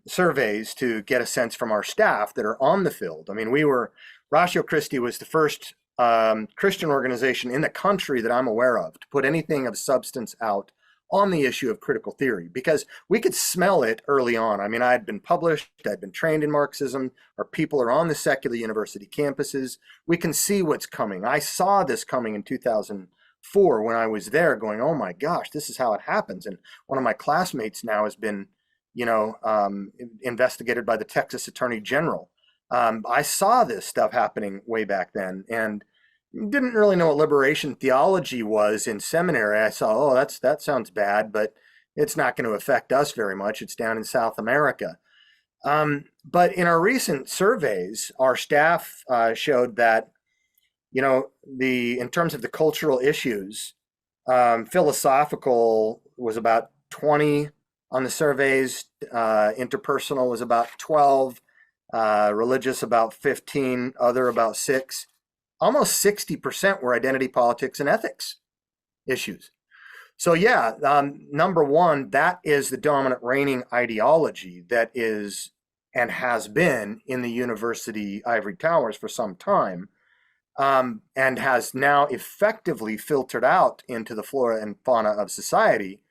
surveys to get a sense from our staff that are on the field. I mean, Ratio Christi was the first Christian organization in the country that I'm aware of to put anything of substance out on the issue of critical theory, because we could smell it early on. I mean, I had been published, I'd been trained in Marxism, our people are on the secular university campuses. We can see what's coming. I saw this coming in 2004 when I was there, going, oh my gosh, this is how it happens. And one of my classmates now has been, investigated by the Texas Attorney General. I saw this stuff happening way back then, and didn't really know what liberation theology was in seminary. I saw, that sounds bad, but it's not going to affect us very much. It's down in South America. But in our recent surveys, our staff showed that, in terms of the cultural issues, philosophical was about 20 on the surveys, interpersonal was about 12, religious about 15, other about 6. Almost 60% were identity politics and ethics. issues. So yeah, number one, that is the dominant reigning ideology that is and has been in the university ivory towers for some time, and has now effectively filtered out into the flora and fauna of society,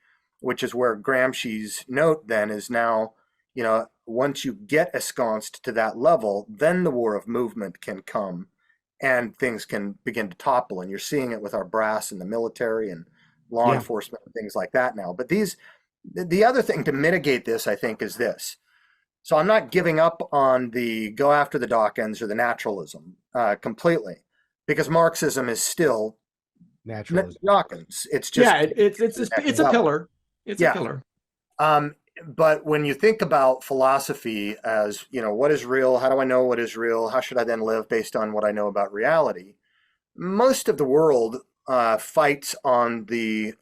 which is where Gramsci's note then is now, once you get ensconced to that level, then the war of movement can come and things can begin to topple. And you're seeing it with our brass in the military and law enforcement and things like that now. But the other thing to mitigate this, I think, is this. So I'm not giving up on the go after the Dawkins or the naturalism completely, because Marxism is still naturalism. Dawkins. It's just it's a pillar. It's a pillar. But when you think about philosophy as, what is real? How do I know what is real? How should I then live based on what I know about reality? Most of the world fights on the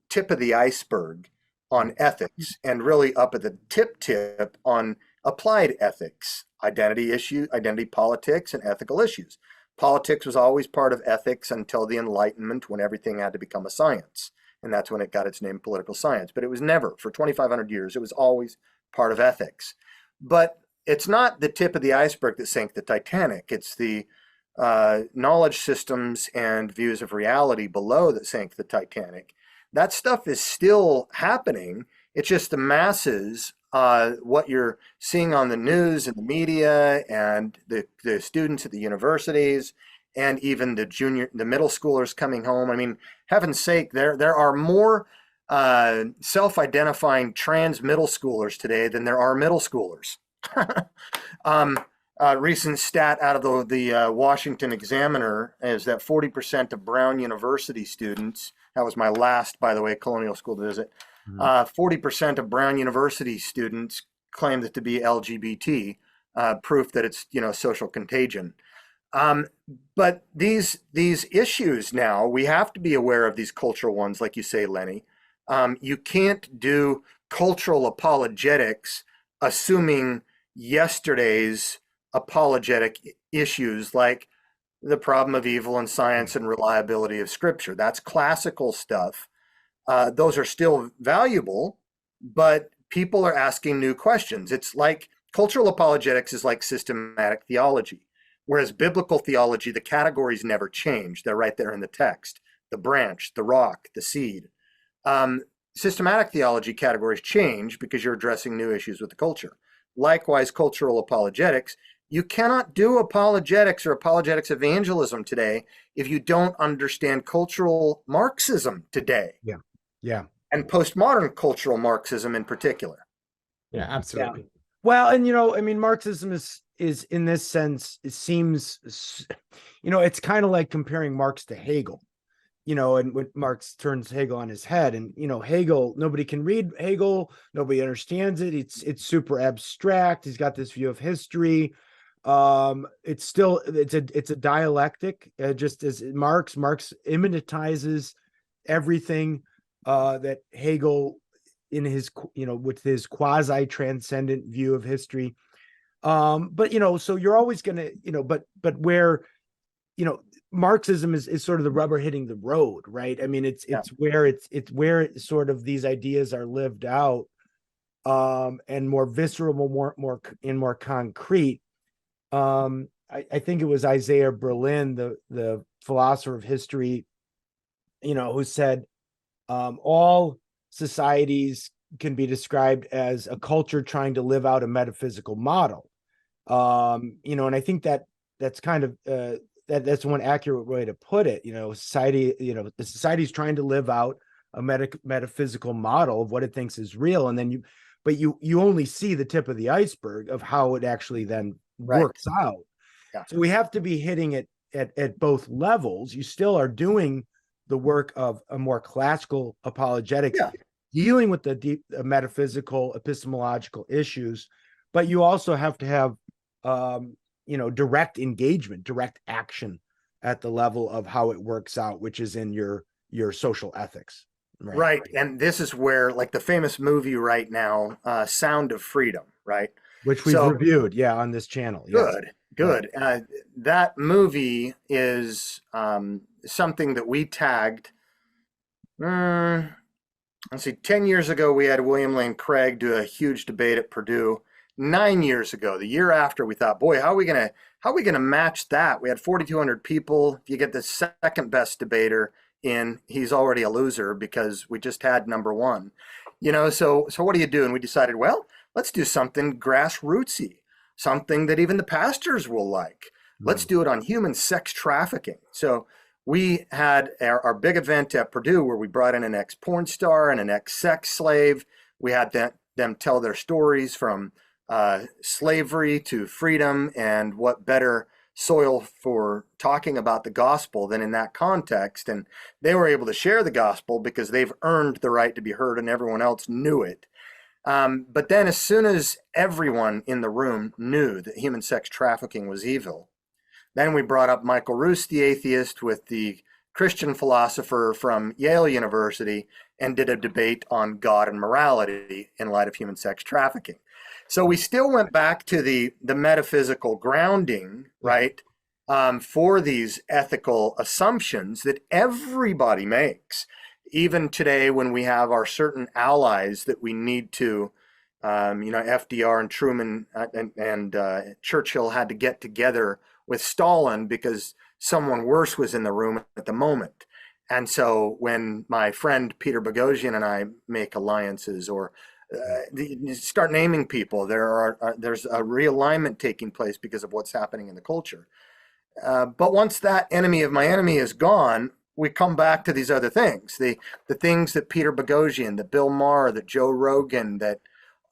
tip of the iceberg on ethics, and really up at the tip on applied ethics, identity politics, and ethical issues. Politics was always part of ethics until the Enlightenment, when everything had to become a science. And that's when it got its name, political science. But it was never, for 2,500 years, it was always part of ethics. But it's not the tip of the iceberg that sank the Titanic. It's the knowledge systems and views of reality below that sank the Titanic. That stuff is still happening. It's just the masses, what you're seeing on the news and the media and the students at the universities and even the middle schoolers coming home. I mean, heaven's sake, there are more self-identifying trans middle schoolers today than there are middle schoolers. Recent stat out of the Washington Examiner is that 40% of Brown University students, that was my last, by the way, colonial school visit, 40% of Brown University students claim that to be LGBT, proof that it's, social contagion. But these issues now, we have to be aware of these cultural ones, like you say, Lenny. You can't do cultural apologetics assuming yesterday's apologetic issues like the problem of evil in science and reliability of scripture. That's classical stuff. Those are still valuable, but people are asking new questions. It's like cultural apologetics is like systematic theology, whereas biblical theology, the categories never change. They're right there in the text: the branch, the rock, the seed. Systematic theology categories change because you're addressing new issues with the culture. Likewise, cultural apologetics, you cannot do apologetics or apologetics evangelism today if you don't understand cultural Marxism today. Yeah. And postmodern cultural Marxism in particular. Yeah, absolutely. Yeah. Well, and Marxism is in this sense, it seems, it's kind of like comparing Marx to Hegel, and when Marx turns Hegel on his head, and Hegel, nobody can read Hegel, nobody understands it. It's super abstract. He's got this view of history. It's a dialectic, just as Marx immanentizes everything that Hegel, in his with his quasi-transcendent view of history. But so you're always gonna, but where Marxism is sort of the rubber hitting the road, right? I mean, it's where sort of these ideas are lived out, and more visceral, more concrete. I think it was Isaiah Berlin, the philosopher of history, who said all societies can be described as a culture trying to live out a metaphysical model. And I think that's kind of that's one accurate way to put it. Society, the society's trying to live out a metaphysical model of what it thinks is real, and then you only see the tip of the iceberg of how it actually then works out. Yeah. So we have to be hitting it at both levels. You still are doing the work of a more classical apologetics, dealing with the deep metaphysical epistemological issues, but you also have to have direct engagement, direct action at the level of how it works out, which is in your social ethics. Right. And this is where, like the famous movie right now, Sound of Freedom, right? Which we've reviewed, on this channel. Good. That movie is something that we tagged Mm, let's see. 10 years ago, we had William Lane Craig do a huge debate at Purdue. 9 years ago, the year after, we thought, boy, how are we gonna match that? We had 4,200 people. You get the second best debater in, he's already a loser because we just had number one. So what do you do? And we decided, well, let's do something grassrootsy, something that even the pastors will like. Let's do it on human sex trafficking. So we had our big event at Purdue where we brought in an ex-porn star and an ex-sex slave. We had them tell their stories from slavery to freedom, and what better soil for talking about the gospel than in that context. And they were able to share the gospel because they've earned the right to be heard and everyone else knew it. But then as soon as everyone in the room knew that human sex trafficking was evil, then we brought up Michael Roos, the atheist, with the Christian philosopher from Yale University, and did a debate on God and morality in light of human sex trafficking. So we still went back to the metaphysical grounding, right, for these ethical assumptions that everybody makes. Even today, when we have our certain allies that we need to, FDR and Truman and Churchill had to get together with Stalin because someone worse was in the room at the moment. And so when my friend Peter Boghossian and I make alliances, or start naming people, there's a realignment taking place because of what's happening in the culture. But once that enemy of my enemy is gone, we come back to these other things, the things that Peter Boghossian, that Bill Maher, that Joe Rogan, that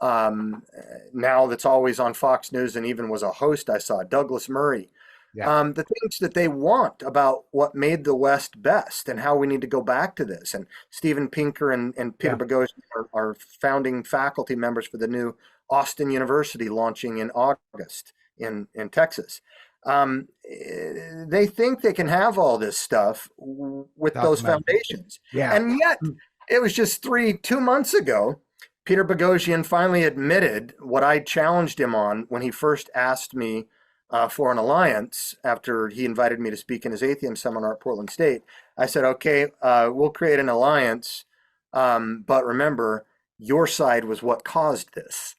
now that's always on Fox News and even was a host I saw, Douglas Murray. The things that they want about what made the West best and how we need to go back to this. And Steven Pinker and Peter Boghossian are founding faculty members for the new Austin University launching in August in Texas. They think they can have all this stuff with those foundations. Yeah. And yet it was just 2 months ago, Peter Boghossian finally admitted what I challenged him on when he first asked me for an alliance after he invited me to speak in his atheism seminar at Portland State. I said, okay, we'll create an alliance, but remember, your side was what caused this.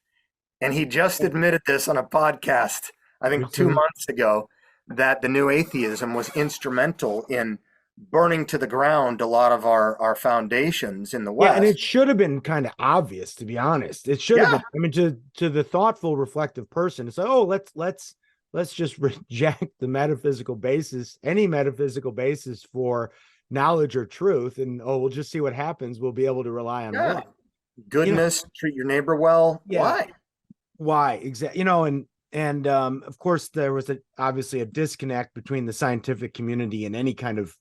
And he just admitted this on a podcast, I think 2 months ago, that the new atheism was instrumental in burning to the ground a lot of our foundations in the West. Yeah, and it should have been kind of obvious, to be honest. It should have been. I mean, to the thoughtful, reflective person, it's like, oh, let's just reject the metaphysical basis, any metaphysical basis for knowledge or truth, and we'll just see what happens. We'll be able to rely on love. Goodness, treat your neighbor well. Yeah. Why? Exactly. And of course, there was obviously a disconnect between the scientific community and any kind of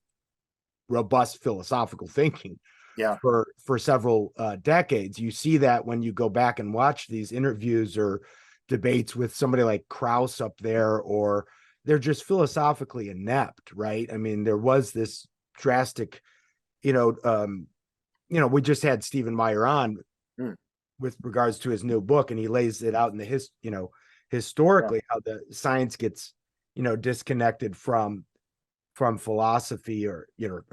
robust philosophical thinking. Yeah. For several decades. You see that when you go back and watch these interviews or debates with somebody like Krauss up there, or they're just philosophically inept, right? I mean, there was this drastic, we just had Stephen Meyer on with regards to his new book, and he lays it out in the historically how the science gets, disconnected from philosophy or,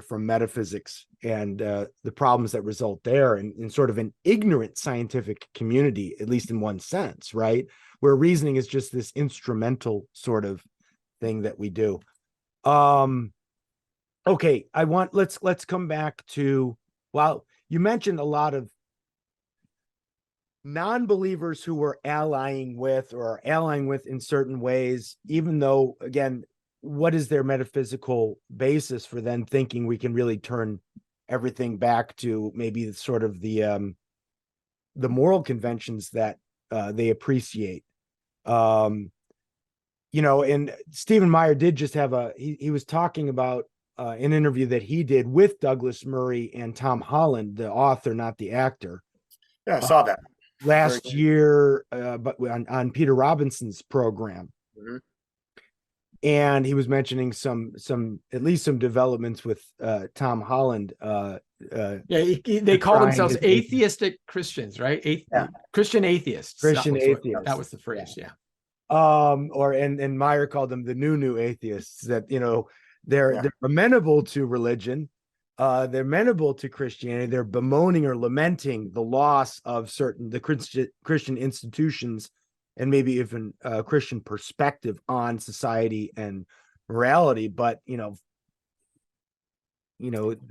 from metaphysics, and the problems that result there in sort of an ignorant scientific community, at least in one sense, right? Where reasoning is just this instrumental sort of thing that we do. Okay, let's come back to, well, you mentioned a lot of non-believers who were allying with in certain ways, even though, again, what is their metaphysical basis for then thinking we can really turn everything back to maybe sort of the moral conventions that they appreciate? And Stephen Meyer did just have he was talking about an interview that he did with Douglas Murray and Tom Holland, the author, not the actor. Yeah, I saw that last year, but on Peter Robinson's program. Mm-hmm. And he was mentioning some at least some developments with Tom Holland. They call themselves atheistic Christians, right? Christian atheists. Christian atheists. That was the phrase. Yeah. And Meyer called them the new atheists. That they're amenable to religion, they're amenable to Christianity. They're bemoaning or lamenting the loss of the Christian institutions and maybe even a Christian perspective on society and morality. But,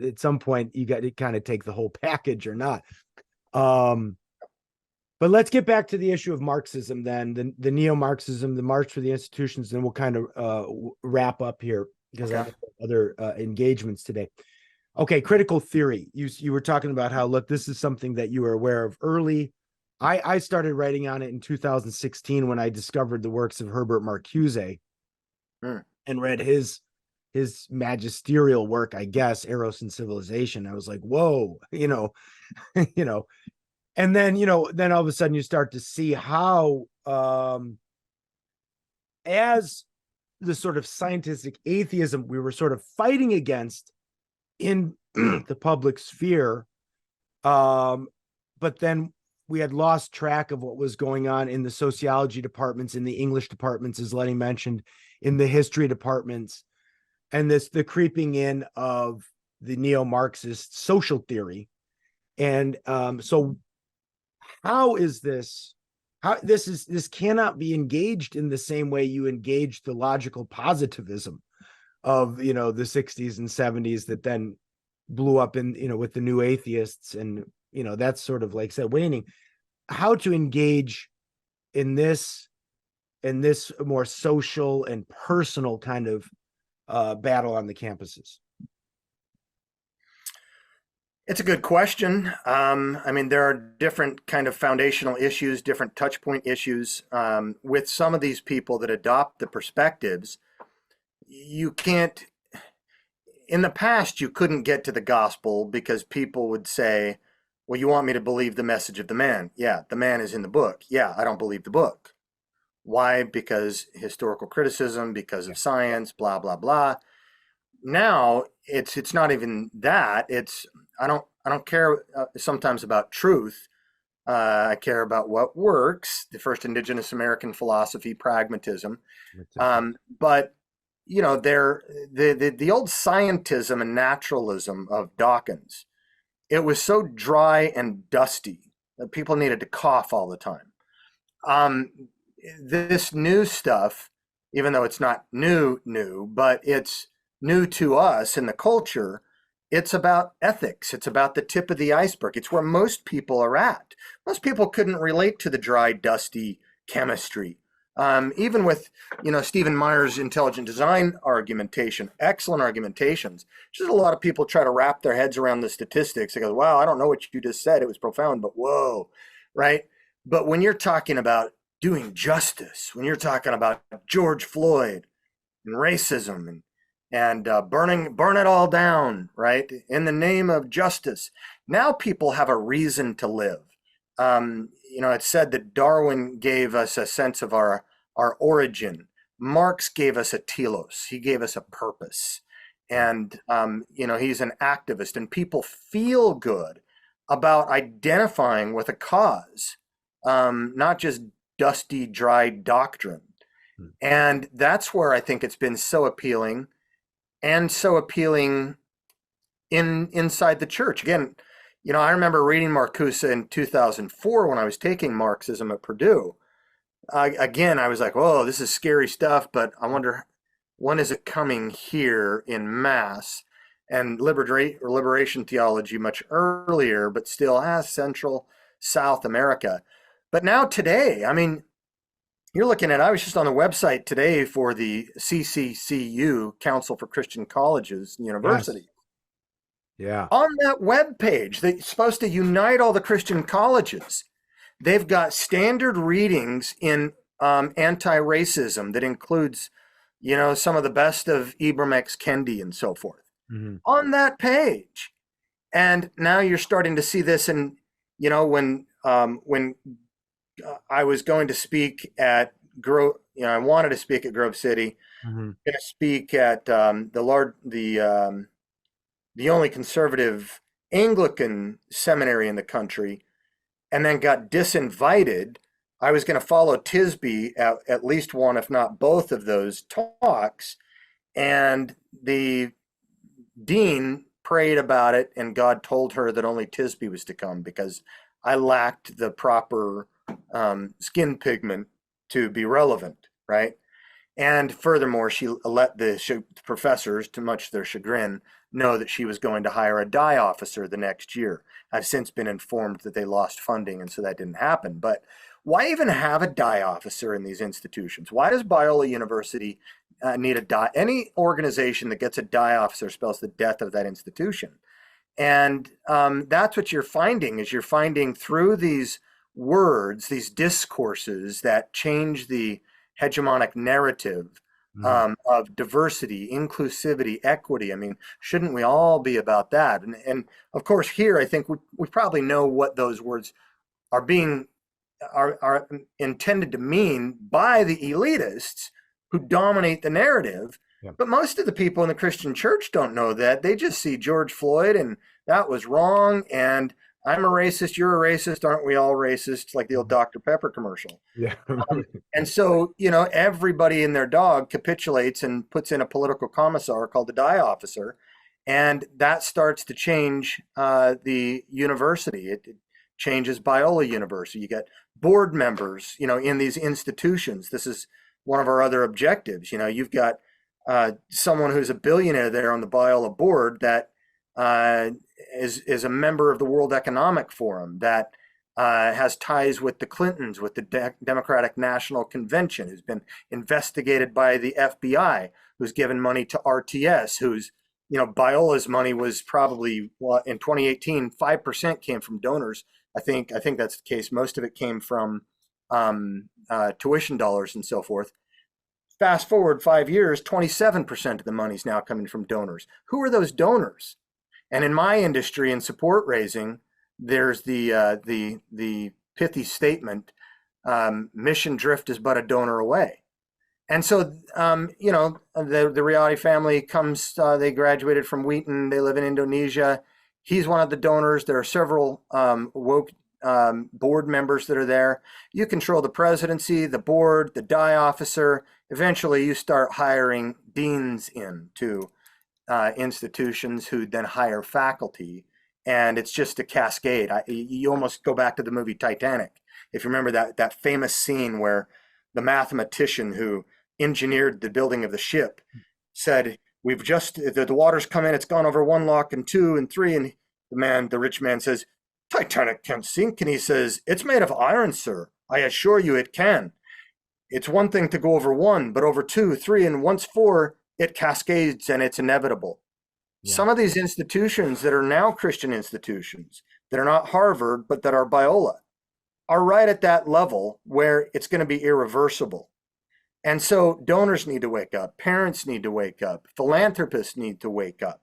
at some point you got to kind of take the whole package or not. But let's get back to the issue of Marxism then, the neo-Marxism, the March for the Institutions, then we'll kind of wrap up here because I have other engagements today. Okay, critical theory. You were talking about how, look, this is something that you were aware of early. I started writing on it in 2016 when I discovered the works of Herbert Marcuse and read his magisterial work, I guess, Eros and Civilization. I was like, whoa, and then, then all of a sudden you start to see how, as the sort of scientific atheism we were sort of fighting against in the public sphere, but then we had lost track of what was going on in the sociology departments, in the English departments, as Lenny mentioned, in the history departments, and the creeping in of the neo-Marxist social theory. And so how is this? This cannot be engaged in the same way you engage the logical positivism of the 60s and 70s that then blew up in with the new atheists, and that's sort of like said waning. How to engage in this more social and personal kind of battle on the campuses? It's a good question. There are different kind of foundational issues, different touch point issues with some of these people that adopt the perspectives. You can't, in the past, you couldn't get to the gospel because people would say, well, you want me to believe the message of the man? Yeah, the man is in the book. Yeah, I don't believe the book. Why? Because historical criticism, because of science, blah, blah, blah. Now it's not even that. It's I don't care sometimes about truth. I care about what works. The first indigenous American philosophy, pragmatism. But the old scientism and naturalism of Dawkins, it was so dry and dusty that people needed to cough all the time. This new stuff, even though it's not new, but it's new to us in the culture, it's about ethics. It's about the tip of the iceberg. It's where most people are at. Most people couldn't relate to the dry, dusty chemistry. Even with, Stephen Meyer's intelligent design argumentation, excellent argumentations. Just a lot of people try to wrap their heads around the statistics. They go, wow, I don't know what you just said. It was profound, but whoa, right? But when you're talking about doing justice, when you're talking about George Floyd and racism and burn it all down, right? In the name of justice. Now people have a reason to live. It's said that Darwin gave us a sense of our origin. Marx gave us a telos. He gave us a purpose. And, he's an activist, and people feel good about identifying with a cause, not just dusty, dry doctrine. And that's where I think it's been so appealing. And so appealing inside the church. Again, I remember reading Marcuse in 2004 when I was taking Marxism at Purdue. Again, I was like, "Whoa, this is scary stuff," but I wonder when is it coming here in mass? And liberation theology much earlier, but still has Central South America. But now today, you're looking at, I was just on the website today for the CCCU, Council for Christian Colleges and Universities. Yes. Yeah. On that webpage, they're supposed to unite all the Christian colleges. They've got standard readings in anti-racism that includes, some of the best of Ibram X. Kendi and so forth on that page. And now you're starting to see this in, when I was going to speak at I wanted to speak at Grove City. Going to speak at the only conservative Anglican seminary in the country, and then got disinvited. I was going to follow Tisby at least one, if not both of those talks, and the dean prayed about it, and God told her that only Tisbe was to come because I lacked the proper skin pigment to be relevant, right? And furthermore, she let the professors, to much their chagrin, know that she was going to hire a dye officer the next year. I've since been informed that they lost funding, and so that didn't happen. But why even have a dye officer in these institutions? Why does Biola University need a dye? Any organization that gets a dye officer spells the death of that institution. And that's what you're finding, is you're finding through these words, these discourses that change the hegemonic narrative of diversity, inclusivity, equity. I mean, shouldn't we all be about that? And of course, here, I think we probably know what those words are are intended to mean by the elitists who dominate the narrative. Yep. But most of the people in the Christian church don't know that. They just see George Floyd and that was wrong, and I'm a racist, you're a racist, aren't we all racist? Like the old Dr. Pepper commercial. Yeah. And so, everybody and their dog capitulates and puts in a political commissar called the dye officer. And that starts to change the university. It changes Biola University. You get board members, in these institutions. This is one of our other objectives. You've got someone who's a billionaire there on the Biola board that is a member of the World Economic Forum, that has ties with the Clintons, with the Democratic National Convention, who's been investigated by the FBI, who's given money to RTS, who's, Biola's money was probably, in 2018, 5% came from donors. I think that's the case. Most of it came from tuition dollars and so forth. Fast forward 5 years, 27% of the money is now coming from donors. Who are those donors? And in my industry in support raising, there's the pithy statement, mission drift is but a donor away. And so, the Reality family comes, they graduated from Wheaton, they live in Indonesia. He's one of the donors. There are several woke board members that are there. You control the presidency, the board, the dye officer. Eventually, you start hiring deans into institutions who then hire faculty, and it's just a cascade. You almost go back to the movie Titanic. If you remember that famous scene where the mathematician who engineered the building of the ship said, "We've just the water's come in. It's gone over 1 lock and 2 and 3," and the rich man says, "Titanic can't sink," and he says, "It's made of iron, sir. I assure you it can. It's one thing to go over 1, but over 2, 3, and once 4, it cascades and it's inevitable." Yeah. Some of these institutions that are now Christian institutions, that are not Harvard, but that are Biola, are right at that level where it's going to be irreversible. And so donors need to wake up, parents need to wake up, philanthropists need to wake up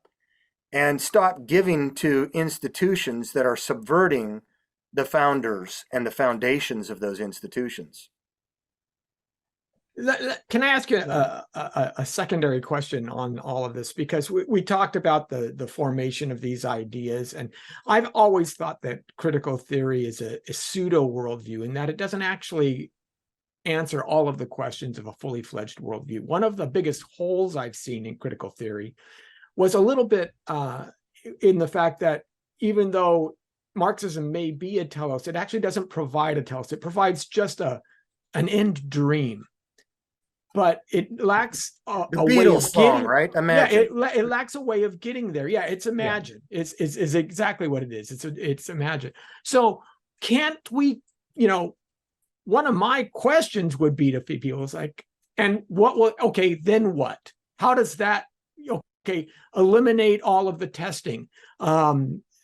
and stop giving to institutions that are subverting the founders and the foundations of those institutions. Can I ask you a secondary question on all of this? Because we talked about the formation of these ideas, and I've always thought that critical theory is a pseudo worldview, in that it doesn't actually answer all of the questions of a fully fledged worldview. One of the biggest holes I've seen in critical theory was a little bit in the fact that even though Marxism may be a telos, it actually doesn't provide a telos. It provides just an end dream. But it lacks a way of getting, right? Imagine. Yeah, it lacks a way of getting there. Yeah, it's imagine. Yeah. It's exactly what it is. It's imagine. So can't we, one of my questions would be to people is like, and then what? How does that, eliminate all of the testing?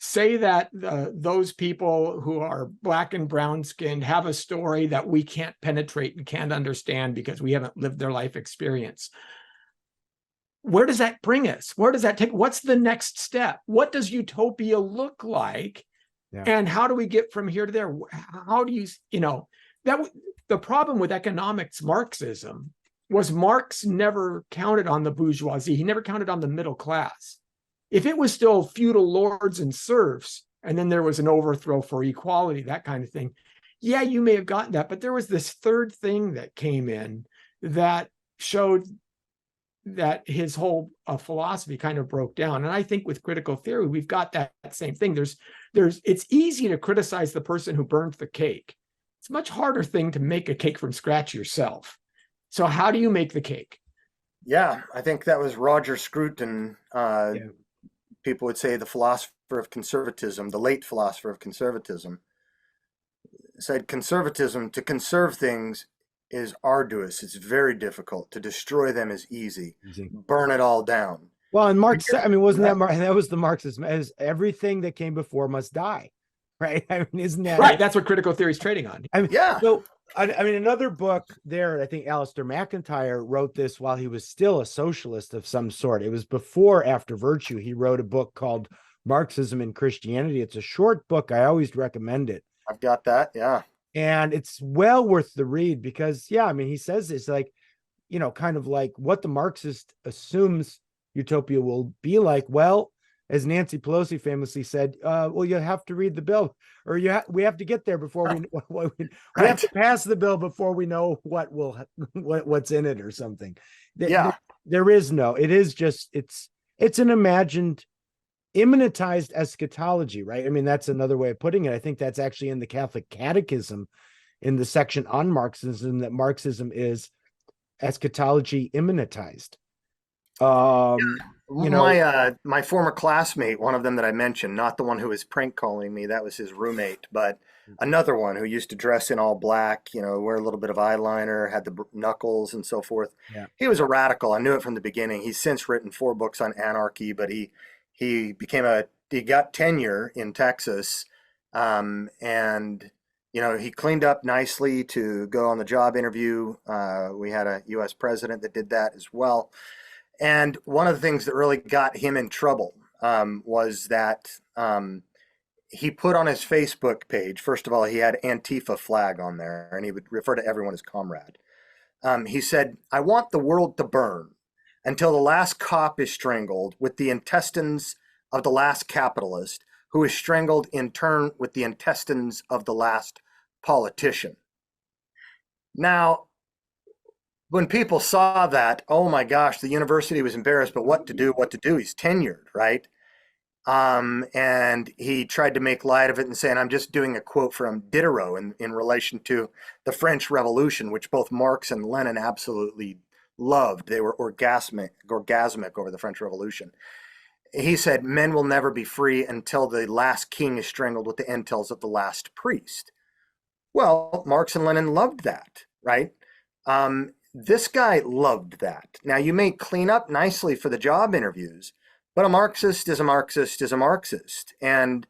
Say that those people who are black and brown skinned have a story that we can't penetrate and can't understand because we haven't lived their life experience. Where does that bring us? Where does that take? What's the next step? What does utopia look like? Yeah. And how do we get from here to there? How do you, the problem with economics Marxism was Marx never counted on the bourgeoisie. He never counted on the middle class. If it was still feudal lords and serfs, and then there was an overthrow for equality, that kind of thing, yeah, you may have gotten that. But there was this third thing that came in that showed that his whole philosophy kind of broke down. And I think with critical theory, we've got that same thing. It's easy to criticize the person who burned the cake. It's a much harder thing to make a cake from scratch yourself. So how do you make the cake? Yeah, I think that was Roger Scruton. People would say the philosopher of conservatism, the late philosopher of conservatism, said conservatism, to conserve things is arduous. It's very difficult. To destroy them is easy. Burn it all down. Well, and Marx, I mean, wasn't that was the Marxism, as everything that came before must die, right? I mean, isn't that right? That's what critical theory is trading on. I mean, yeah. So, I mean, another book there, I think Alistair McIntyre wrote this while he was still a socialist of some sort. It was before After Virtue. He wrote a book called Marxism and Christianity. It's a short book. I always recommend it. I've got that. Yeah. And it's well worth the read because, yeah, I mean, he says it's like, you know, kind of like what the Marxist assumes utopia will be like. Well, as Nancy Pelosi famously said, well, you have to read the bill, or we have to get there before we have to pass the bill before we know what's in it or something. There is no, it is just, it's an imagined immanentized eschatology, right? I mean, that's another way of putting it. I think that's actually in the Catholic Catechism in the section on Marxism, that Marxism is eschatology immanentized. You know, my former classmate, one of them that I mentioned, not the one who was prank calling me, that was his roommate, but another one who used to dress in all black, you know, wear a little bit of eyeliner, had the knuckles and so forth. Yeah. He was a radical. I knew it from the beginning. He's since written 4 books on anarchy, but he got tenure in Texas, and you know, he cleaned up nicely to go on the job interview. We had a U.S. president that did that as well. And one of the things that really got him in trouble was that he put on his Facebook page, first of all, he had Antifa flag on there, and he would refer to everyone as comrade. He said, "I want the world to burn until the last cop is strangled with the intestines of the last capitalist, who is strangled in turn with the intestines of the last politician." Now, when people saw that, oh my gosh, the university was embarrassed, but what to do? He's tenured, right? And he tried to make light of it and saying, I'm just doing a quote from Diderot in relation to the French Revolution, which both Marx and Lenin absolutely loved. They were orgasmic over the French Revolution. He said, men will never be free until the last king is strangled with the entrails of the last priest. Well, Marx and Lenin loved that, right? This guy loved that. Now, you may clean up nicely for the job interviews, but a Marxist is a Marxist is a Marxist. And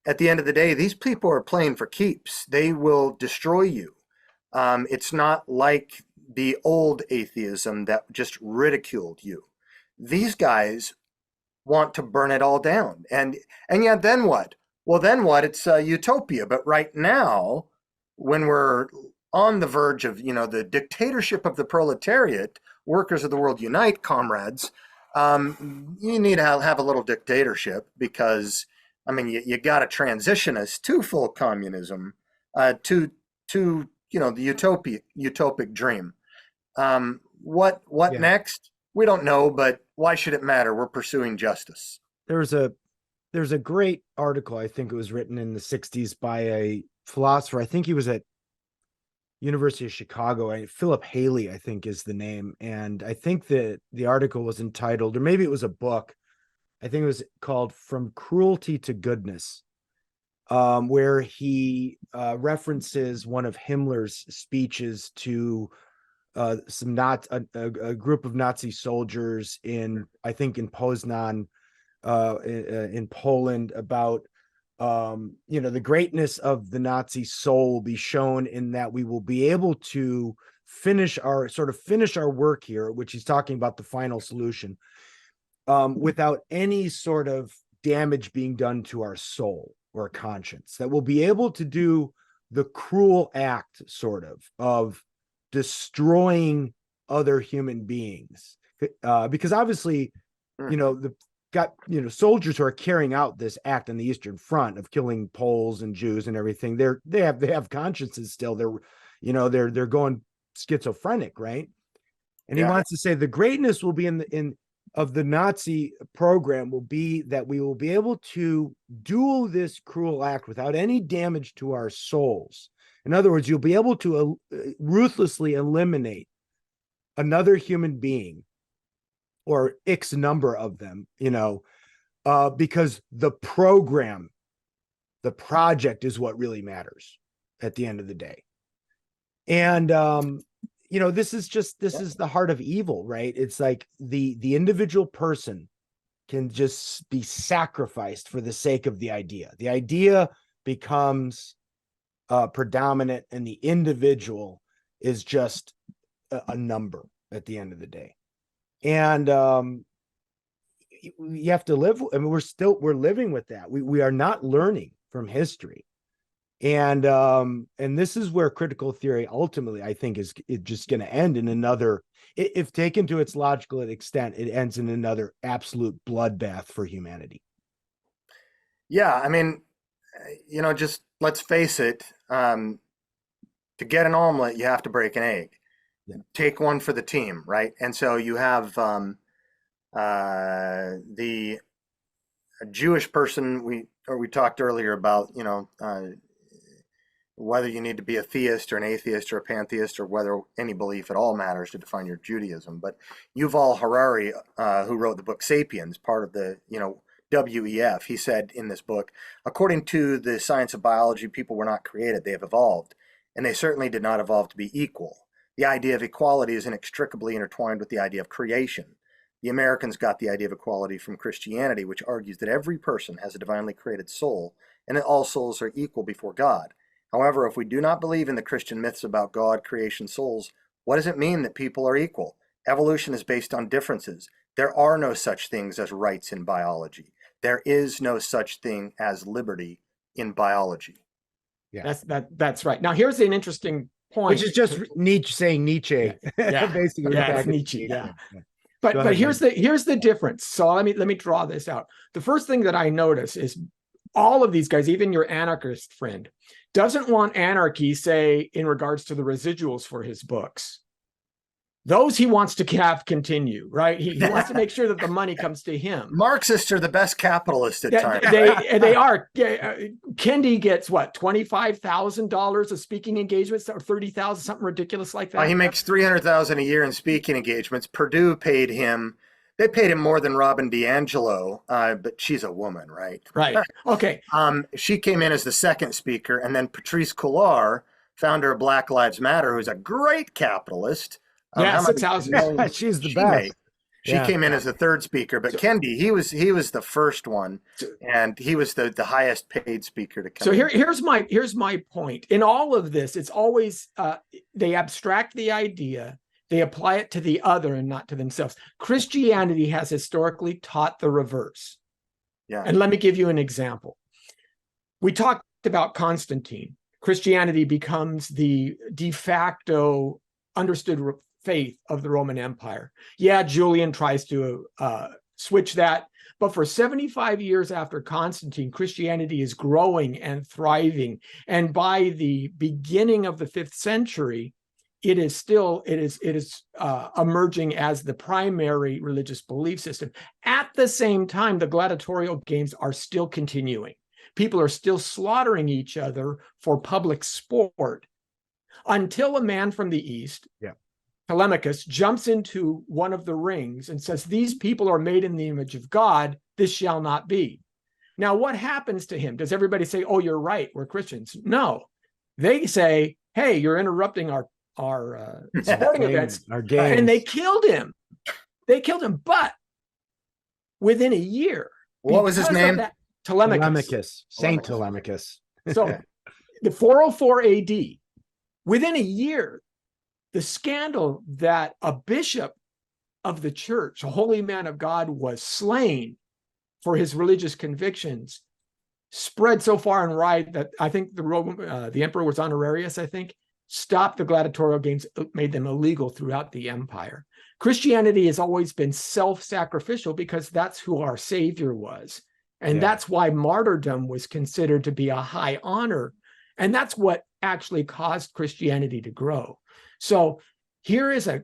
at the end of the day, these people are playing for keeps. They will destroy you. It's not like the old atheism that just ridiculed you. These guys want to burn it all down. And yeah, then what? Well, then what? It's utopia. But right now, when we're on the verge of, you know, the dictatorship of the proletariat, workers of the world unite, comrades, you need to have a little dictatorship because, I mean, you got to transition us to full communism, to you know, the utopic dream. What next? We don't know, but why should it matter? We're pursuing justice. There's a great article, I think it was written in the 60s by a philosopher. I think he was at University of Chicago. Philip Haley, I think, is the name. And I think that the article was entitled, or maybe it was a book, I think it was called From Cruelty to Goodness, where he references one of Himmler's speeches to a group of Nazi soldiers in Poznan, in Poland, about you know, the greatness of the Nazi soul will be shown in that we will be able to finish our work here, which he's talking about the final solution, without any sort of damage being done to our soul or conscience, that we'll be able to do the cruel act of destroying other human beings, because obviously, you know, soldiers who are carrying out this act on the Eastern Front of killing Poles and Jews and everything, they have consciences still. They're going schizophrenic, right? And he wants to say the greatness will be in of the Nazi program will be that we will be able to do this cruel act without any damage to our souls. In other words, you'll be able to ruthlessly eliminate another human being or X number of them, because the program, the project is what really matters at the end of the day. And, this is the heart of evil, right? It's like the individual person can just be sacrificed for the sake of the idea. The idea becomes predominant, and the individual is just a number at the end of the day. And you have to live. I mean, we're living with that. We are not learning from history. And this is where critical theory ultimately, I think, is just going to end in another, if taken to its logical extent, it ends in another absolute bloodbath for humanity. Yeah, I mean, just let's face it, to get an omelet, you have to break an egg. Yeah. Take one for the team, right? And so you have the Jewish person we talked earlier about, whether you need to be a theist or an atheist or a pantheist, or whether any belief at all matters to define your Judaism. But Yuval Harari, who wrote the book Sapiens, part of the, WEF, he said in this book, according to the science of biology, people were not created, they have evolved. And they certainly did not evolve to be equal. The idea of equality is inextricably intertwined with the idea of creation. The Americans got the idea of equality from Christianity, which argues that every person has a divinely created soul, and that all souls are equal before God. However, if we do not believe in the Christian myths about God, creation, souls, what does it mean that people are equal? Evolution is based on differences. There are no such things as rights in biology. There is no such thing as liberty in biology. Yeah, that's right. Now, here's an interesting point. Which is just Nietzsche saying Nietzsche. Yeah. Basically. Yeah, it's Nietzsche. Yeah. But here's the difference. So let me draw this out. The first thing that I notice is all of these guys, even your anarchist friend, doesn't want anarchy, say, in regards to the residuals for his books. Those he wants to have continue, right? He wants to make sure that the money comes to him. Marxists are the best capitalists at times. They are. Kendi gets what, $25,000 of speaking engagements, or $30,000, something ridiculous like that. He makes $300,000 a year in speaking engagements. Purdue paid him. They paid him more than Robin DiAngelo, but she's a woman, right? Right. Okay. She came in as the second speaker, and then Patrice Cullors, founder of Black Lives Matter, who's a great capitalist. Yeah, 6,000. She's the best. She came in as the third speaker, but Kendi, he was the first one, and he was the highest paid speaker to come. So here's my point. In all of this, it's always they abstract the idea, they apply it to the other and not to themselves. Christianity has historically taught the reverse. Yeah. And let me give you an example. We talked about Constantine. Christianity becomes the de facto understood faith of the Roman Empire. Yeah, Julian tries to switch that, but for 75 years after Constantine, Christianity is growing and thriving. And by the beginning of the 5th century, it is emerging as the primary religious belief system. At the same time, the gladiatorial games are still continuing. People are still slaughtering each other for public sport until a man from the East, Telemachus, jumps into one of the rings and says, these people are made in the image of God, this shall not be. Now, what happens to him? Does everybody say, oh, you're right, we're Christians? No. They say, hey, you're interrupting our sporting events. Our games. And they killed him. But within a year. What was his name? Telemachus. Saint Telemachus. So the 404 AD, within a year, the scandal that a bishop of the church, a holy man of God, was slain for his religious convictions spread so far and wide that I think the emperor was Honorius, I think, stopped the gladiatorial games, made them illegal throughout the empire. Christianity has always been self-sacrificial because that's who our savior was. And that's why martyrdom was considered to be a high honor. And that's what actually caused Christianity to grow. So here is a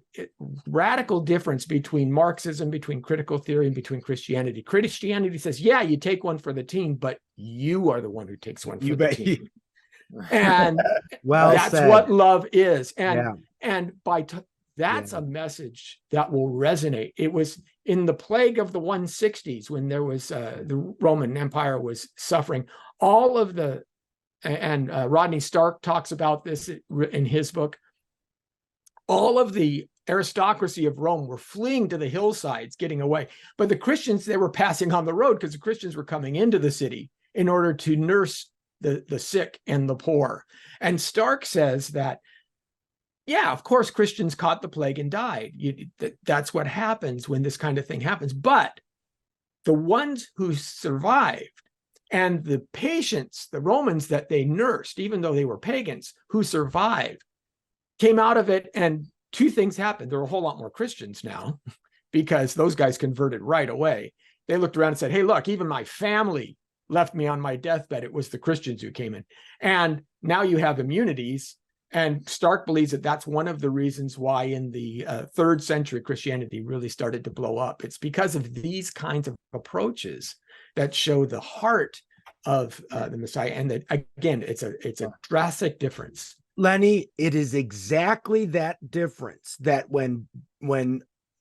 radical difference between Marxism, between critical theory, and between Christianity. Christianity says, yeah, you take one for the team, but you are the one who takes one for the team. And that's said. what love is. Yeah. And that's a message that will resonate. It was in the plague of the 160s when there was the Roman Empire was suffering. All of the, and Rodney Stark talks about this in his book, all of the aristocracy of Rome were fleeing to the hillsides, getting away. But the Christians, they were passing on the road because the Christians were coming into the city in order to nurse the sick and the poor. And Stark says that, yeah, of course, Christians caught the plague and died. That's what happens when this kind of thing happens. But the ones who survived and the patients, the Romans that they nursed, even though they were pagans, who survived, came out of it, and two things happened. There were a whole lot more Christians now because those guys converted right away. They looked around and said, hey, look, even my family left me on my deathbed. It was the Christians who came in. And now you have immunities. And Stark believes that that's one of the reasons why in the 3rd century Christianity really started to blow up. It's because of these kinds of approaches that show the heart of the Messiah. And that, again, it's a drastic difference. Lenny, it is exactly that difference that when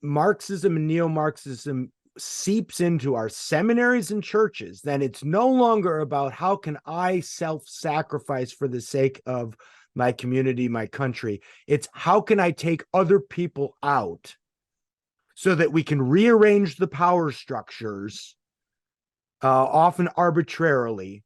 Marxism and neo-Marxism seeps into our seminaries and churches, then it's no longer about how can I self-sacrifice for the sake of my community, my country. It's how can I take other people out so that we can rearrange the power structures, often arbitrarily,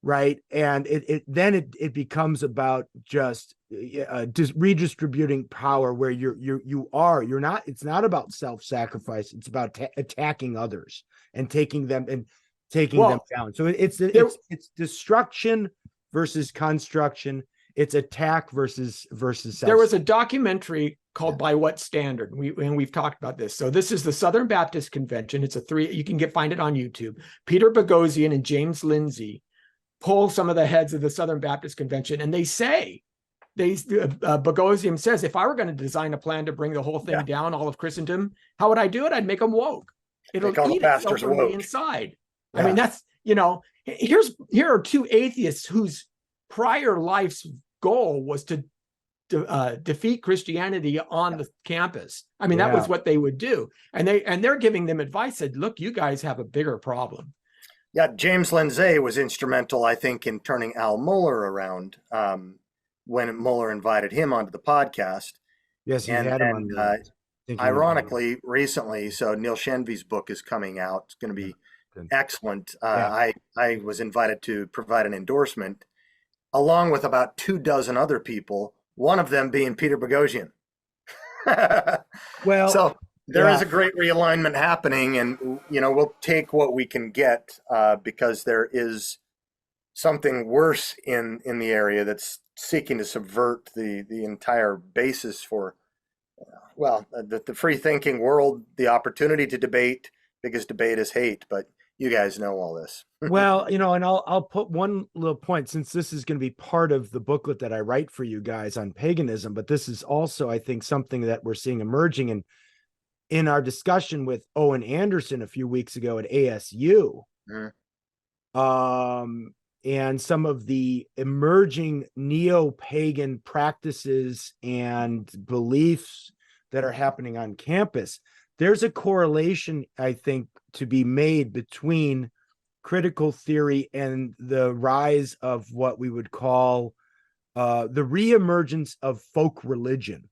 right? And it becomes about just redistributing power where you're not, it's not about self-sacrifice. It's about attacking others and taking them down. So it's destruction versus construction. It's attack versus self. There was a documentary called By What Standard? We've talked about this. So this is the Southern Baptist Convention. It's you can find it on YouTube. Peter Boghossian and James Lindsay pull some of the heads of the Southern Baptist Convention, and they say, Boghossian says, if I were going to design a plan to bring the whole thing down, all of Christendom, how would I do it? I'd make them woke. It'll eat itself from the inside. Yeah. I mean, that's, here are two atheists whose prior life's goal was to defeat Christianity on the campus. I mean, that was what they would do. And they're giving them advice, said, look, you guys have a bigger problem. Yeah, James Lindsay was instrumental, I think, in turning Al Mohler around when Mohler invited him onto the podcast. Yes, he had him on the ironically, recently, so Neil Shenvi's book is coming out. It's going to be excellent. I was invited to provide an endorsement, along with about 24 other people, one of them being Peter Boghossian. Well, so there is a great realignment happening, and we'll take what we can get because there is something worse in the area that's seeking to subvert the entire basis for the free thinking world, the opportunity to debate, because debate is hate. But you guys know all this. Well, and I'll put one little point, since this is going to be part of the booklet that I write for you guys on paganism, but this is also, I think, something that we're seeing emerging in our discussion with Owen Anderson a few weeks ago at ASU. And some of the emerging neo-pagan practices and beliefs that are happening on campus. There's a correlation, I think, to be made between critical theory and the rise of what we would call the reemergence of folk religion.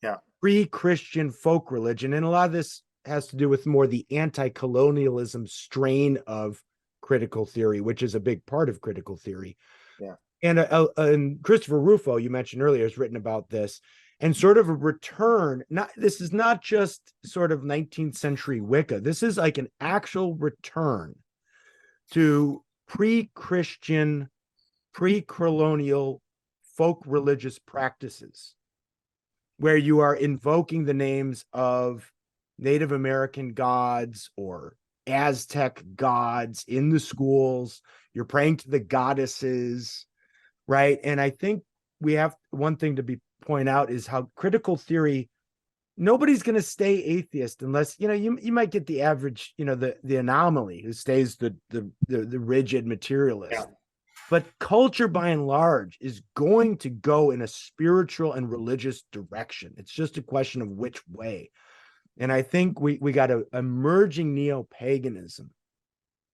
Yeah. Pre-Christian folk religion. And a lot of this has to do with more the anti-colonialism strain of critical theory, which is a big part of critical theory. Yeah. And Christopher Rufo, you mentioned earlier, has written about this, and sort of a return. This is not just sort of 19th century Wicca. This is like an actual return to pre-Christian, pre-colonial folk religious practices, where you are invoking the names of Native American gods or Aztec gods in the schools. You're praying to the goddesses, right? And I think we have one thing to be point out is how critical theory, nobody's going to stay atheist unless, you might get the average, the anomaly who stays the rigid materialist. Yeah. But culture by and large is going to go in a spiritual and religious direction. It's just a question of which way. And I think we got a emerging neo-paganism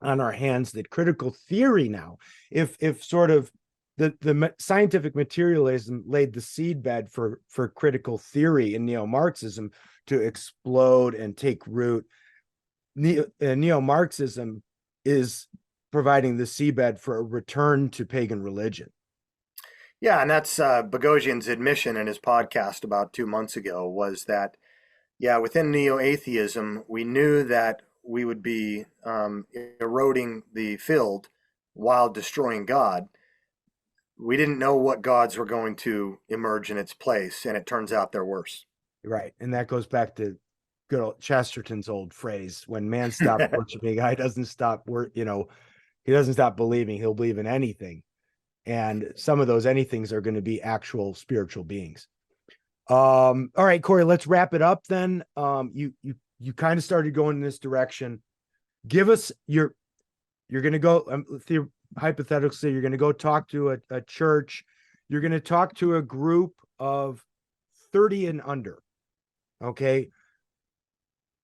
on our hands that critical theory now, if sort of the scientific materialism laid the seedbed for critical theory in neo-Marxism to explode and take root, neo-Marxism is providing the seabed for a return to pagan religion. Yeah, and that's Boghossian's admission in his podcast about 2 months ago was that, within neo-atheism, we knew that we would be eroding the field while destroying God. We didn't know what gods were going to emerge in its place, and it turns out they're worse. Right, and that goes back to good old Chesterton's old phrase: when man stops worshiping, God doesn't stop he doesn't stop believing. He'll believe in anything. And some of those anythings are going to be actual spiritual beings. All right, Corey, let's wrap it up then. You kind of started going in this direction. Give us you're going to go, hypothetically, you're going to go talk to a church. You're going to talk to a group of 30 and under. Okay.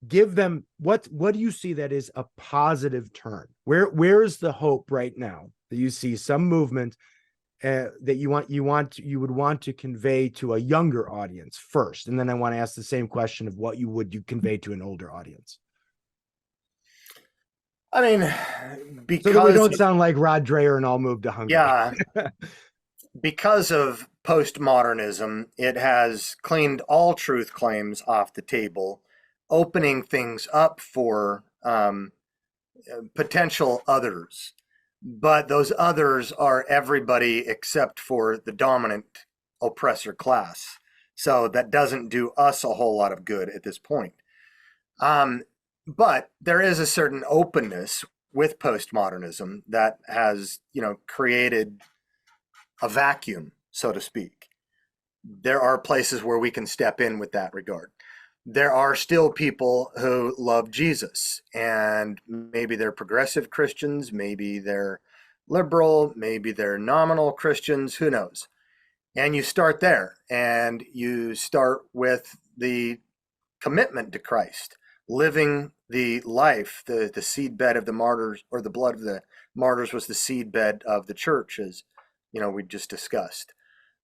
Give them what do you see that is a positive turn? Where is the hope right now that you see some movement that you would want to convey to a younger audience first, and then I want to ask the same question of what you convey to an older audience. I mean, because so that we don't sound like Rod Dreher and all move to Hungary. Yeah, because of postmodernism, it has cleaned all truth claims off the table, opening things up for potential others. But those others are everybody except for the dominant oppressor class. So that doesn't do us a whole lot of good at this point. But there is a certain openness with postmodernism that has, created a vacuum, so to speak. There are places where we can step in with that regard. There are still people who love Jesus, and maybe they're progressive Christians, maybe they're liberal, maybe they're nominal Christians, who knows? And you start there, and you start with the commitment to Christ, living the life, the seedbed of the martyrs, or the blood of the martyrs was the seedbed of the church, as we just discussed.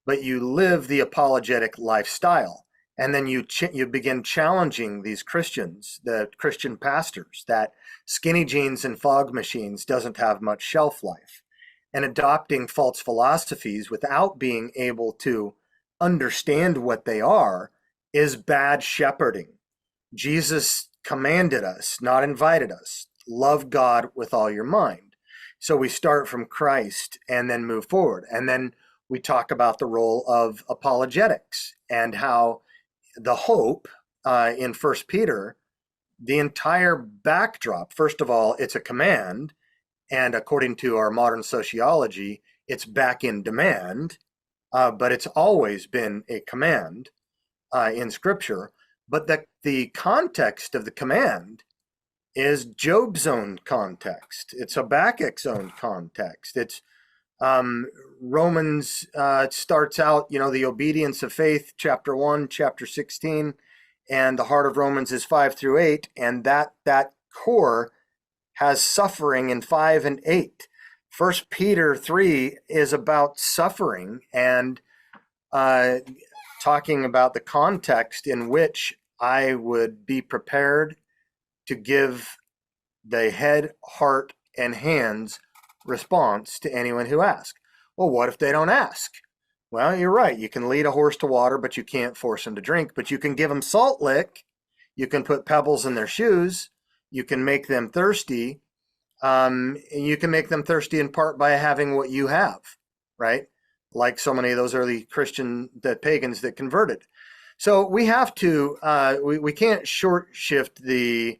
But you live the apologetic lifestyle. And then you begin challenging these Christians, the Christian pastors, that skinny jeans and fog machines doesn't have much shelf life, and adopting false philosophies without being able to understand what they are is bad shepherding. Jesus commanded us, not invited us, love God with all your mind. So we start from Christ and then move forward. And then we talk about the role of apologetics and how the hope in 1 Peter, the entire backdrop, first of all, it's a command. And according to our modern sociology, it's back in demand, but it's always been a command in Scripture. But the context of the command is Job's own context. It's Habakkuk's own context. It's Romans starts out, the obedience of faith, chapter 1, chapter 16, and the heart of Romans is 5 through 8, and that core has suffering in 5 and 8. 1 Peter 3 is about suffering and talking about the context in which I would be prepared to give the head, heart, and hands response to anyone who asks. Well, what if they don't ask? Well, you're right. You can lead a horse to water, but you can't force them to drink. But you can give them salt lick. You can put pebbles in their shoes. You can make them thirsty. And you can make them thirsty in part by having what you have, right? Like so many of those early pagans that converted. So we have to, we can't short shift the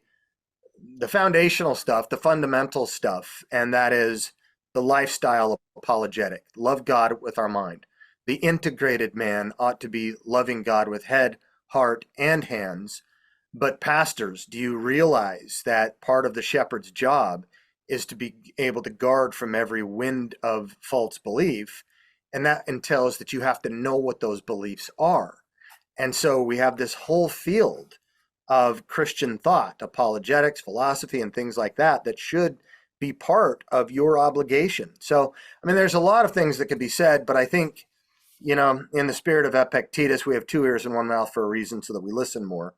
foundational stuff, the fundamental stuff, and that is the lifestyle apologetic. Love God with our mind. The integrated man ought to be loving God with head, heart, and hands. But pastors, do you realize that part of the shepherd's job is to be able to guard from every wind of false belief? And that entails that you have to know what those beliefs are. And so we have this whole field of Christian thought, apologetics, philosophy, and things like that, that should be part of your obligation. So, I mean, there's a lot of things that could be said, but I think, you know, in the spirit of Epictetus, we have 2 ears and 1 mouth for a reason, so that we listen more.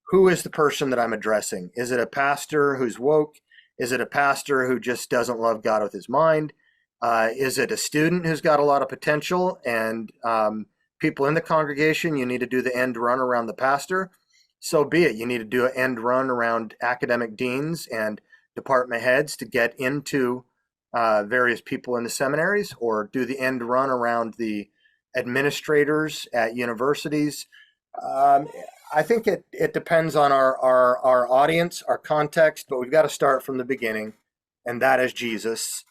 Who is the person that I'm addressing? Is it a pastor who's woke? Is it a pastor who just doesn't love God with his mind? Is it a student who's got a lot of potential and people in the congregation, you need to do the end run around the pastor? So be it. You need to do an end run around academic deans and department heads to get into various people in the seminaries, or do the end run around the administrators at universities. I think it depends on our audience, our context, but we've got to start from the beginning, and that is Jesus,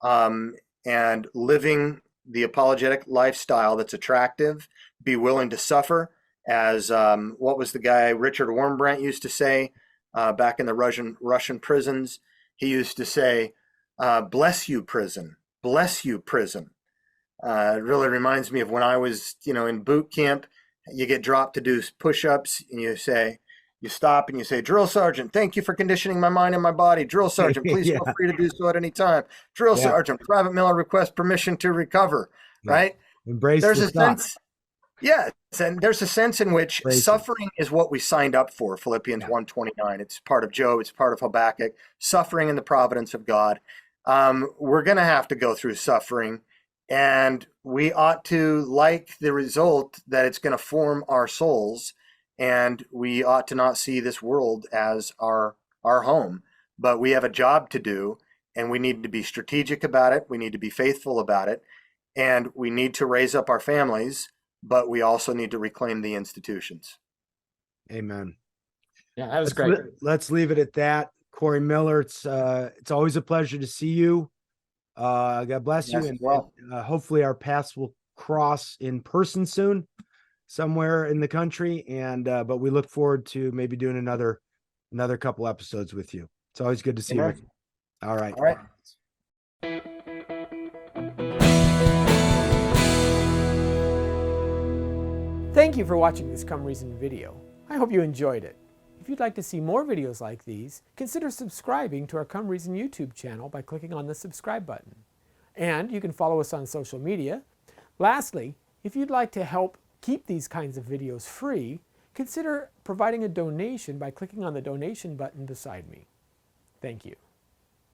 and living the apologetic lifestyle that's attractive, be willing to suffer, as what was the guy Richard Wurmbrand used to say back in the Russian prisons? He used to say, "Bless you, prison. Bless you, prison." It really reminds me of when I was, in boot camp. You get dropped to do push-ups, and you stop and you say, "Drill sergeant, thank you for conditioning my mind and my body. Drill sergeant, please Yeah. feel free to do so at any time. Drill Yeah. sergeant, Private Miller requests permission to recover." Yeah. Right? Embrace There's the a suck. sense, yes, and there's a sense in which Embrace it. suffering is what we signed up for. Philippians Yeah. 1:29. It's part of Job. It's part of Habakkuk. Suffering in the providence of God. We're going to have to go through suffering, and we ought to like the result that it's going to form our souls, and we ought to not see this world as our home. But we have a job to do, and we need to be strategic about it. We need to be faithful about it, and we need to raise up our families, but we also need to reclaim the institutions. Amen. Yeah, that was great. Let's leave it at that. Corey Miller, it's always a pleasure to see you. God bless you, Yes, and well. hopefully our paths will cross in person soon, somewhere in the country. And but we look forward to maybe doing another couple episodes with you. It's always good to see Amen. you. All right. All right. Thank you for watching this Come Reason video. I hope you enjoyed it. If you'd like to see more videos like these, consider subscribing to our Come Reason YouTube channel by clicking on the subscribe button. And you can follow us on social media. Lastly, if you'd like to help keep these kinds of videos free, consider providing a donation by clicking on the donation button beside me. Thank you.